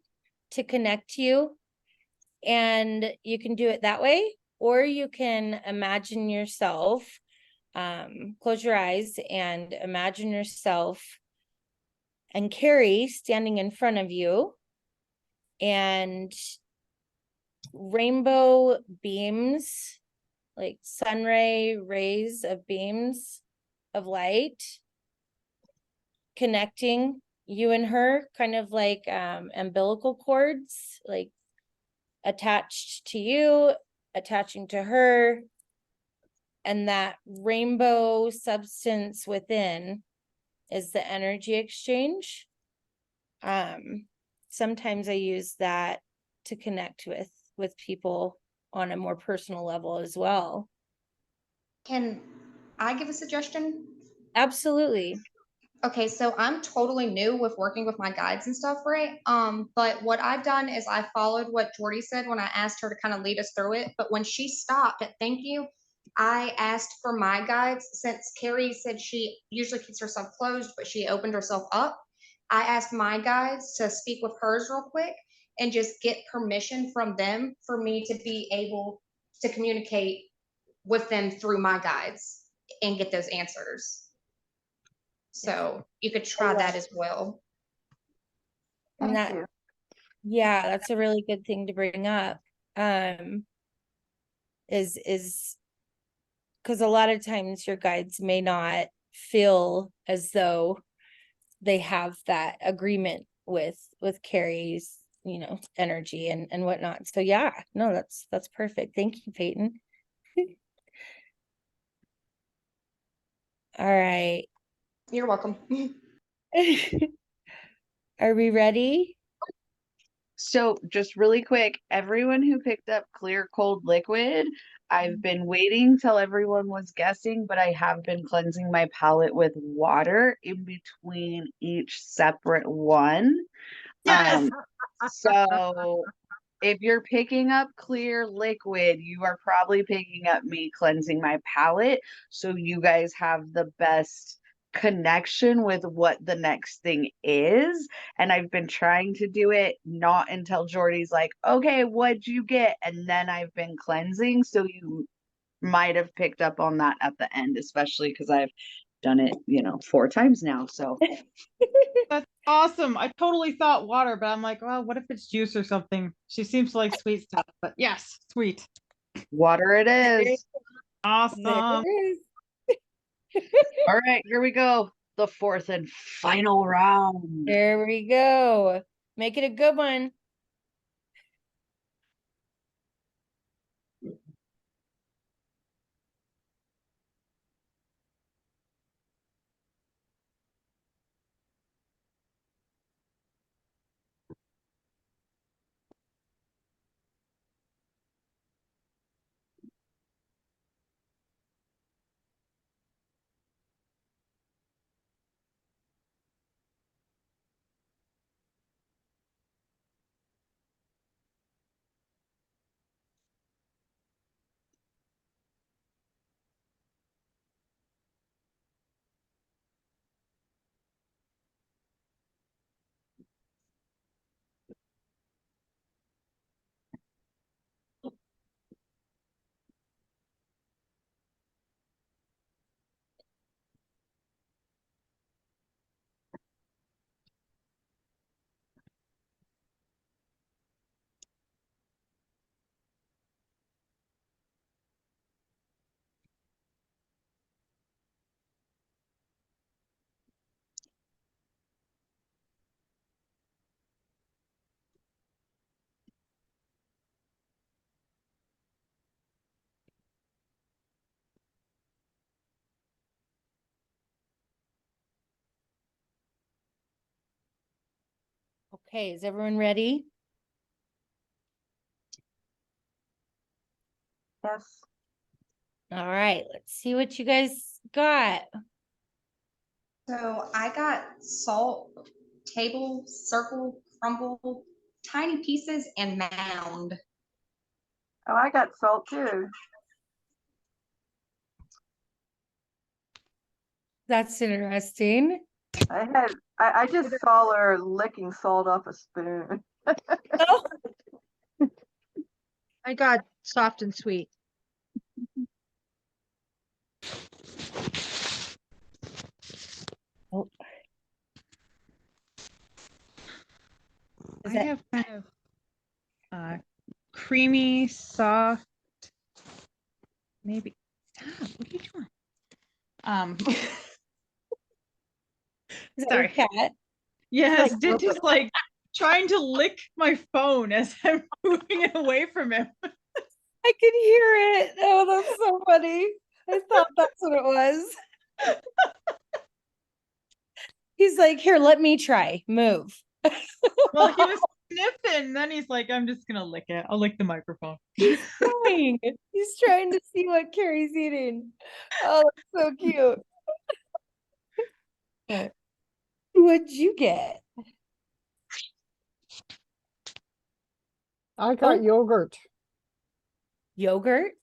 to connect you. And you can do it that way, or you can imagine yourself, close your eyes and imagine yourself and Carrie standing in front of you, and rainbow beams, like sunray rays of beams of light, connecting you and her, kind of like umbilical cords, like attached to you, attaching to her, and that rainbow substance within is the energy exchange. Sometimes I use that to connect with people on a more personal level as well. Can I give a suggestion? Absolutely. Okay, so I'm totally new with working with my guides and stuff, right? But what I've done is I followed what Jordy said when I asked her to kind of lead us through it. But when she stopped at thank you, I asked for my guides, since Carrie said she usually keeps herself closed, but she opened herself up. I asked my guides to speak with hers real quick. and just get permission from them for me to be able to communicate with them through my guides and get those answers. So you could try that as well. And Thank that, you. yeah, that's a really good thing to bring up. Is because a lot of times your guides may not feel as though they have that agreement with Carrie's, energy and whatnot. So yeah, no, that's perfect. Thank you, Peyton. All right. You're welcome. Are we ready? So just really quick, everyone who picked up clear cold liquid, I've been waiting till everyone was guessing, but I have been cleansing my palette with water in between each separate one. Yes. So if you're picking up clear liquid, you are probably picking up me cleansing my palette. So you guys have the best connection with what the next thing is. And I've been trying to do it not until Jordy's like, okay, what'd you get? And then I've been cleansing. So you might have picked up on that at the end, especially because I've done it, 4 times now. So That's awesome. I totally thought water, but I'm like, well, what if it's juice or something? She seems to like sweet stuff, but yes, sweet. water it is. Awesome. There it is. All right, here we go. The 4th and final round. There we go. Make it a good one. Okay, is everyone ready? Yes. All right, let's see what you guys got. So I got salt, table, circle, crumble, tiny pieces, and mound. Oh, I got salt too. That's interesting. I just saw her licking salt off a spoon. Oh, I got soft and sweet. oh. Is I that have kind of creamy, soft, maybe. Stop, what are you doing? is that Sorry. your cat? Yes, like- did just like trying to lick my phone as I'm moving it away from him. I could hear it. Oh, that's so funny. I thought that's what it was. He's like, here, let me try. Move. Well, he was sniffing, then he's like, I'm just gonna lick it. I'll lick the microphone. He's trying. He's trying to see what Carrie's eating. Oh, that's so cute. What'd you get? I got Oh. yogurt. Yogurt?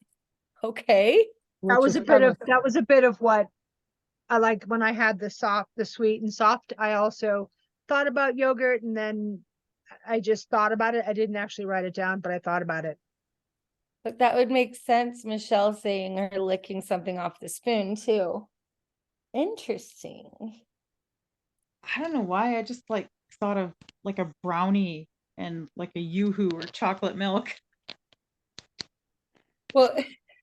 Okay. That which was is a bit of what I like when I had the sweet and soft. I also thought about yogurt, and then I just thought about it. I didn't actually write it down, but I thought about it. But that would make sense, Michelle saying her licking something off the spoon too. Interesting. I don't know why. I just like thought of like a brownie and like a yoo-hoo or chocolate milk. Well,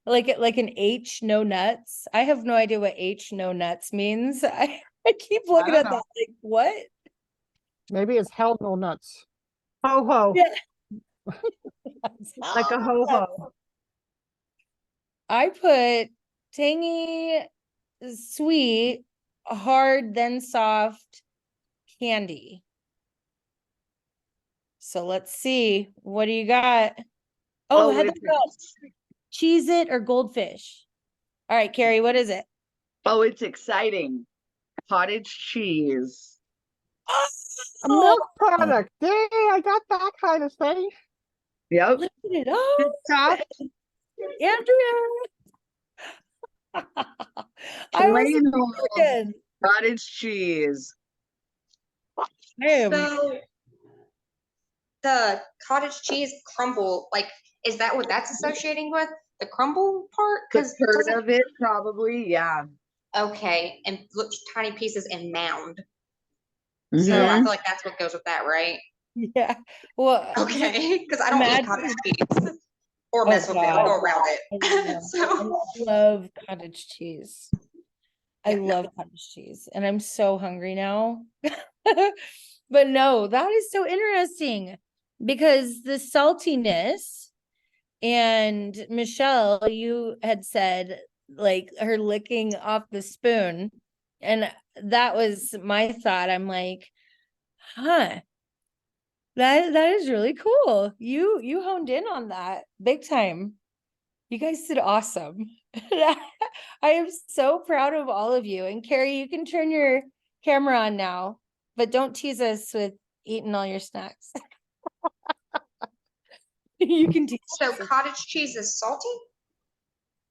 like an H no nuts. I have no idea what H no nuts means. I keep looking don't at know. that like what? Maybe it's hell no nuts. Ho ho, Yeah. like a ho ho. I put tangy, sweet, hard, then soft candy. So let's see. What do you got? Oh, Heather it's, got Cheez It or Goldfish. All right, Carrie, what is it? it's exciting. Cottage cheese. A milk product. Yay, I got that kind of thing. Yep. Look at it. Oh, Soft. Andrea. I was Plain old again. cottage cheese. So the cottage cheese crumble, like, is that what that's associating with? The crumble part? The Because curd of it, probably. Yeah. okay, and look, tiny pieces and mound. Mm-hmm. So I feel like that's what goes with that, right? Yeah. Well, Okay, because I don't eat imagine- cottage cheese or Oh, mess with it God. or go around I it. So love cottage cheese. I Yeah, no. love cottage cheese, and I'm so hungry now. But no, that is so interesting because the saltiness, and Michelle, you had said like her licking off the spoon, and that was my thought. I'm like, huh, that is really cool. You honed in on that big time. You guys did awesome. I am so proud of all of you. And Carrie, you can turn your camera on now, but don't tease us with eating all your snacks. You can tease So us. cottage cheese is salty?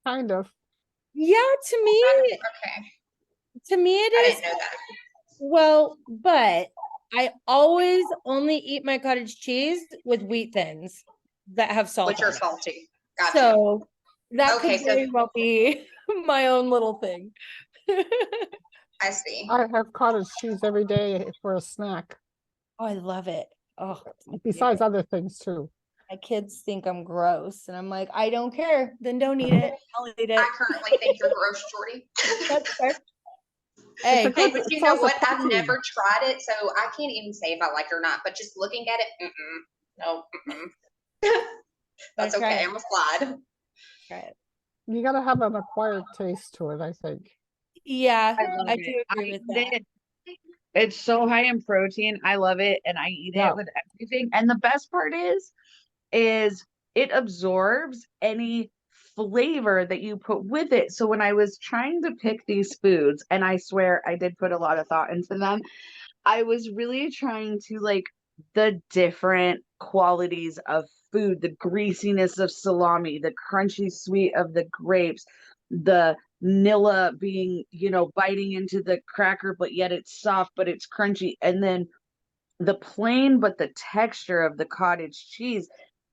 Kind of. Yeah, to me, Okay, it I is. didn't know that. Well, but I always only eat my cottage cheese with wheat thins that have salt Which are on it. salty. Gotcha. So that Okay, could so- very well be my own little thing. I see. I have cottage cheese every day for a snack, Oh, I love it. Oh, it's my besides favorite. other things too. My kids think I'm gross, and I'm like, I don't care. Then don't eat it. I'll eat it. I currently think you're gross, Jordy. That's fair. It's a Hey, good Hey, but you know source of what? I've protein. never tried it, so I can't even say if I like it or not. But just looking at it, no, that's Gotta try okay. it. I'm a slide. try it. You gotta have an acquired taste to it, I think. Yeah, love I it. do agree with that. it. It's so high in protein. I love it, and I eat Yeah. it with everything. And the best part is it absorbs any flavor that you put with it. So when I was trying to pick these foods, and I swear I did put a lot of thought into them, I was really trying to like the different qualities of food, the greasiness of salami, the crunchy sweet of the grapes, the Nilla being, biting into the cracker, but yet it's soft, but it's crunchy. And then the plain, but the texture of the cottage cheese.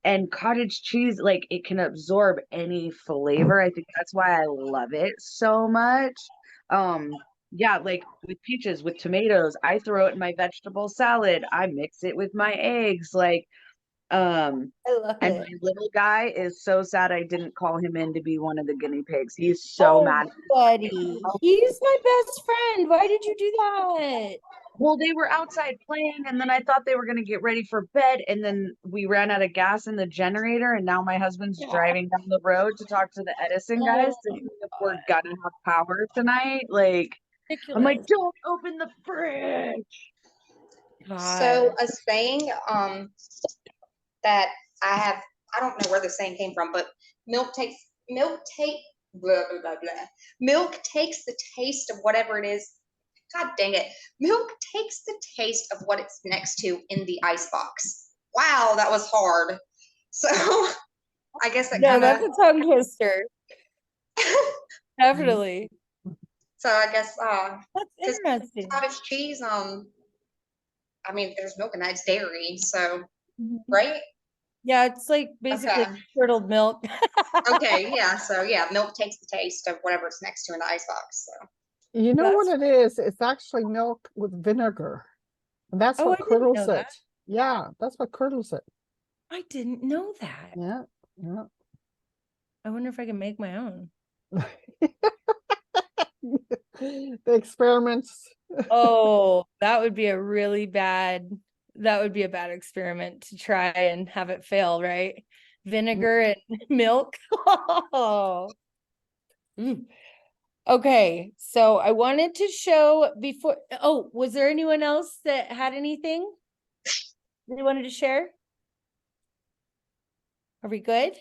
And cottage cheese, like it can absorb any flavor. I think that's why I love it so much. Yeah, like with peaches, with tomatoes, I throw it in my vegetable salad. I mix it with my eggs. Like, I love and it. my little guy is so sad I didn't call him in to be one of the guinea pigs. He's so mad. Buddy, he's my best friend. Why did you do that? Well, they were outside playing, and then I thought they were going to get ready for bed, and then we ran out of gas in the generator, and now my husband's driving down the road to talk to the Edison guys to see if we're gonna have power tonight. Like, I'm like, don't open the fridge. So a saying that I don't know where the saying came from, but milk takes blah blah blah blah. Milk takes the taste of whatever it is. God dang it. Milk takes the taste of what it's next to in the icebox. Wow, that was hard. So I guess that No, kind that's of a tongue twister. Definitely. so I guess That's interesting. cottage cheese, I mean, there's milk in that, it's dairy, so, Mhm. right? Yeah, it's like basically Okay. curdled milk. Okay, yeah, so yeah, milk takes the taste of whatever it's next to in the icebox, so. You know what That's it is? It's actually milk with vinegar. And that's Oh, I what didn't know curdles that. it. Yeah, that's what curdles it. I didn't know that. Yeah, yeah. I wonder if I can make my own. The experiments. Oh, that would be a really bad, that would be a bad experiment to try and have it fail, right? Vinegar and milk. Oh. Mm. Okay, so I wanted to show before, oh, was there anyone else that had anything they wanted to share? Are we good?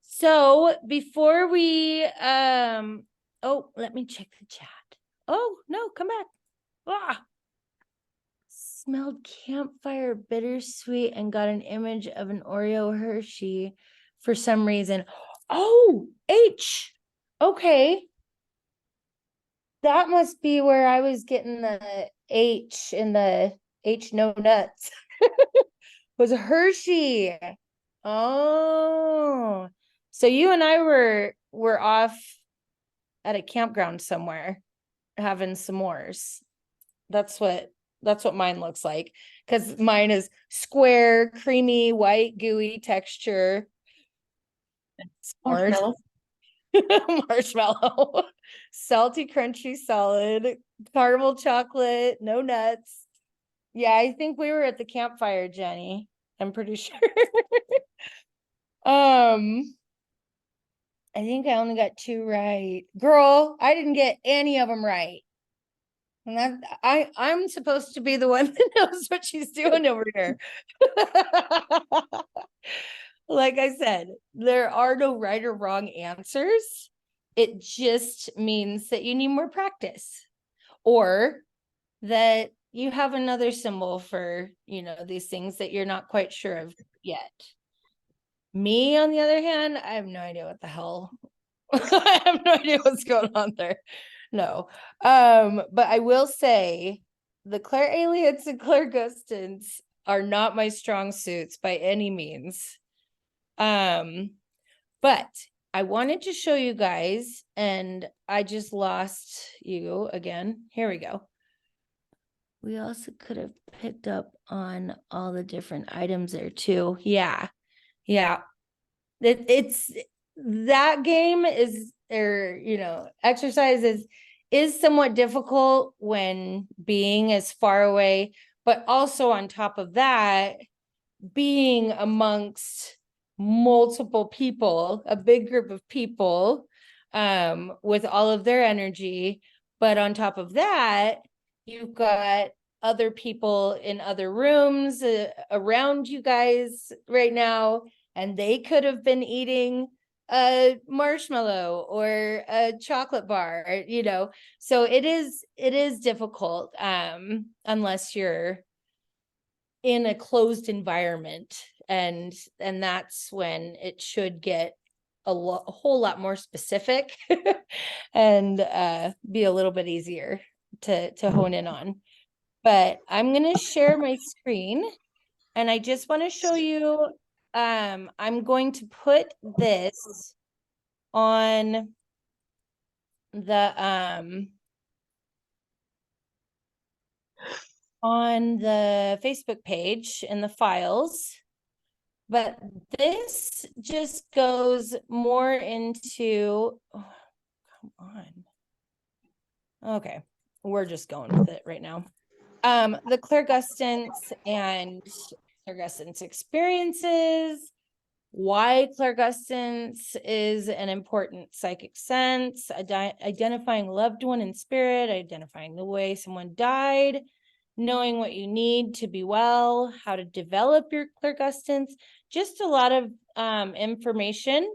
So before we, oh, let me check the chat. Oh, no, come back. Ah. Smelled campfire bittersweet and got an image of an Oreo Hershey for some reason. Oh, H. Okay. That must be where I was getting the H in the H no nuts. Was Hershey. Oh. So you and I were off at a campground somewhere having s'mores. That's what mine looks like, because mine is square, creamy, white, gooey texture. S'mores. Marshmallow. Marshmallow. Salty, crunchy, solid, caramel chocolate, no nuts. Yeah, I think we were at the campfire, Jenny. I'm pretty sure. I think I only got 2 right. Girl, I didn't get any of them right. And that I'm supposed to be the one that knows what she's doing over here. Like I said, there are no right or wrong answers. It just means that you need more practice, or that you have another symbol for, these things that you're not quite sure of yet. Me, on the other hand, I have no idea what the hell. I have no idea what's going on there. No. But I will say the Clairalience and Clairgustance are not my strong suits by any means. But I wanted to show you guys, and I just lost you again. Here we go. We also could have picked up on all the different items there too. Yeah. Yeah. It's that game is, or exercise is somewhat difficult when being as far away, but also on top of that, being amongst multiple people, a big group of people, with all of their energy. But on top of that, you've got other people in other rooms around you guys right now, and they could have been eating a marshmallow or a chocolate bar, so it is difficult, unless you're in a closed environment, and that's when it should get a whole lot more specific and be a little bit easier to hone in on. But I'm going to share my screen, and I just want to show you, I'm going to put this on the Facebook page in the files, but this just goes more into, oh, come on. Okay, we're just going with it right now. The Clairgustance and Clairgustance experiences, why Clairgustance is an important psychic sense, identifying loved one in spirit, identifying the way someone died, knowing what you need to be well, how to develop your Clairgustance, just a lot of information,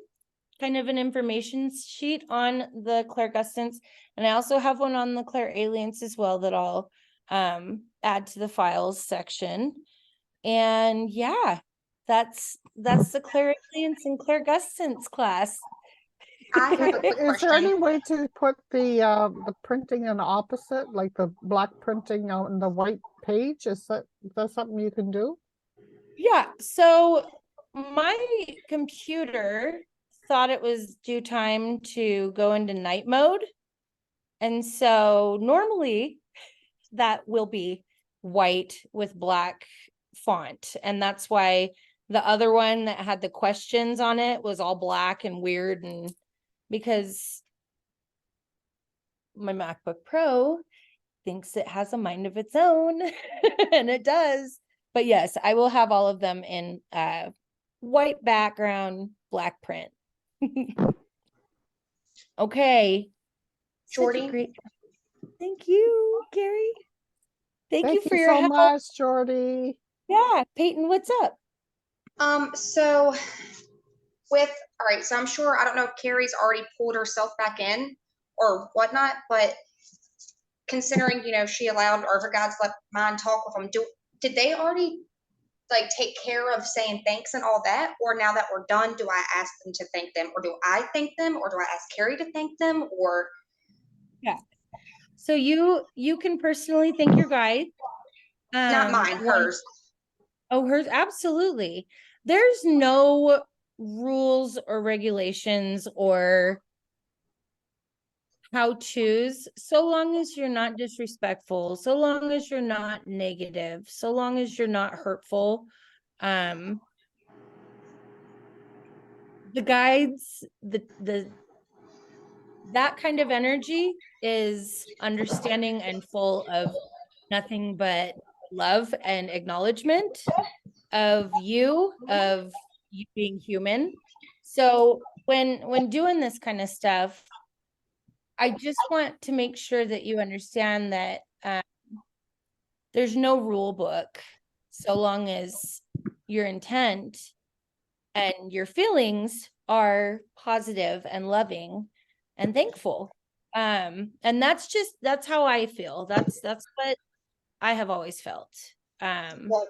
kind of an information sheet on the Clairgustance. And I also have one on the Clairalience as well that I'll add to the files section. And yeah, that's the Clairalience and Clairgustance class. I have a quick Is there any question. way to put the printing on the opposite, like the black printing on the white page? Is that something you can do? Yeah, so my computer thought it was due time to go into night mode. And so normally that will be white with black font. And that's why the other one that had the questions on it was all black and weird, and because my MacBook Pro thinks it has a mind of its own and it does. But yes, I will have all of them in white background, black print. Okay. Such a Jordy? great. Thank you, Carrie. Thank you Thank for you your so help. much, Jordy. Yeah, Peyton, what's up? So all right, so I'm sure, I don't know if Carrie's already pulled herself back in or whatnot, but considering, she allowed, or her guides let mine talk with them, did they already like take care of saying thanks and all that? Or now that we're done, do I ask them to thank them, or do I thank them, or do I ask Carrie to thank them, or? Yeah. So you can personally thank your guide. Not mine, hers. Oh, hers, absolutely. There's no rules or regulations or how-tos, so long as you're not disrespectful, so long as you're not negative, so long as you're not hurtful. The guides, that kind of energy is understanding and full of nothing but love and acknowledgement of you being human. So when doing this kind of stuff, I just want to make sure that you understand that there's no rule book, so long as your intent and your feelings are positive and loving and thankful. And that's how I feel. That's what I have always felt. Well,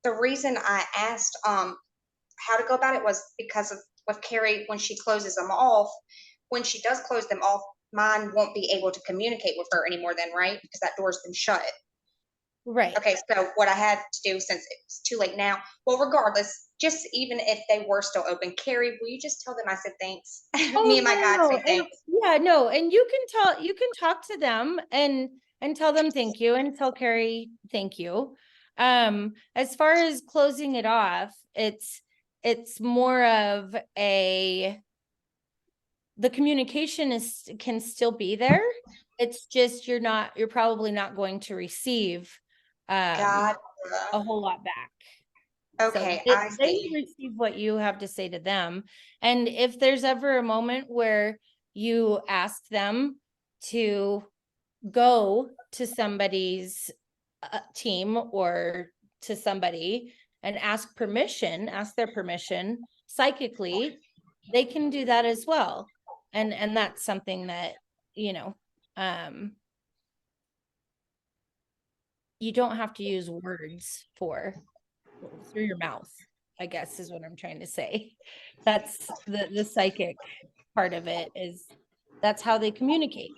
the reason I asked how to go about it was because of with Carrie, when she closes them off, when she does close them off, mine won't be able to communicate with her anymore then, right? Because that door's been shut. Right. Okay, so what I had to do, since it's too late now, well, regardless, just even if they were still open, Carrie, will you just tell them I said thanks? Me and my God say thanks. Yeah, no, and you can talk to them and tell them thank you, and tell Carrie thank you. As far as closing it off, it's more of the communication can still be there. It's just you're probably not going to receive God. a whole lot back. Okay, So I they see. receive what you have to say to them. And if there's ever a moment where you ask them to go to somebody's team or to somebody and ask their permission psychically, they can do that as well. And that's something that, you don't have to use words through your mouth, I guess is what I'm trying to say. That's the psychic part of it, is that's how they communicate.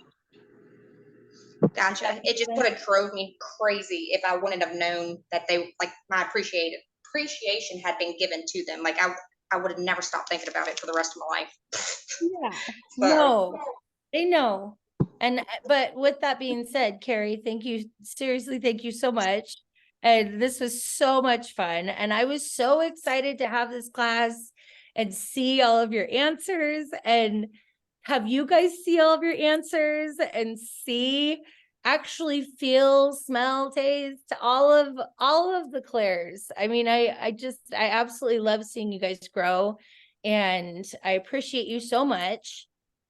Gotcha. It just would have drove me crazy if I wouldn't have known that they, like, my appreciation had been given to them. Like, I would have never stopped thinking about it for the rest of my life. Yeah. So. No, they know. But with that being said, Carrie, thank you. Seriously, thank you so much. And this was so much fun. And I was so excited to have this class and see all of your answers, and have you guys see all of your answers and actually feel, smell, taste all of the clairs. I mean, I absolutely love seeing you guys grow, and I appreciate you so much.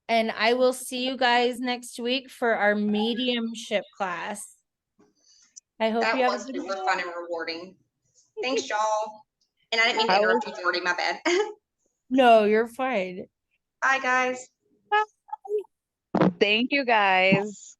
And I will see you guys next week for our mediumship class. I hope That you have was a good super day. fun and rewarding. Thanks, y'all. And I didn't mean to interrupt you, Jordy. My bad. No, you're fine. Bye, guys. Thank you guys.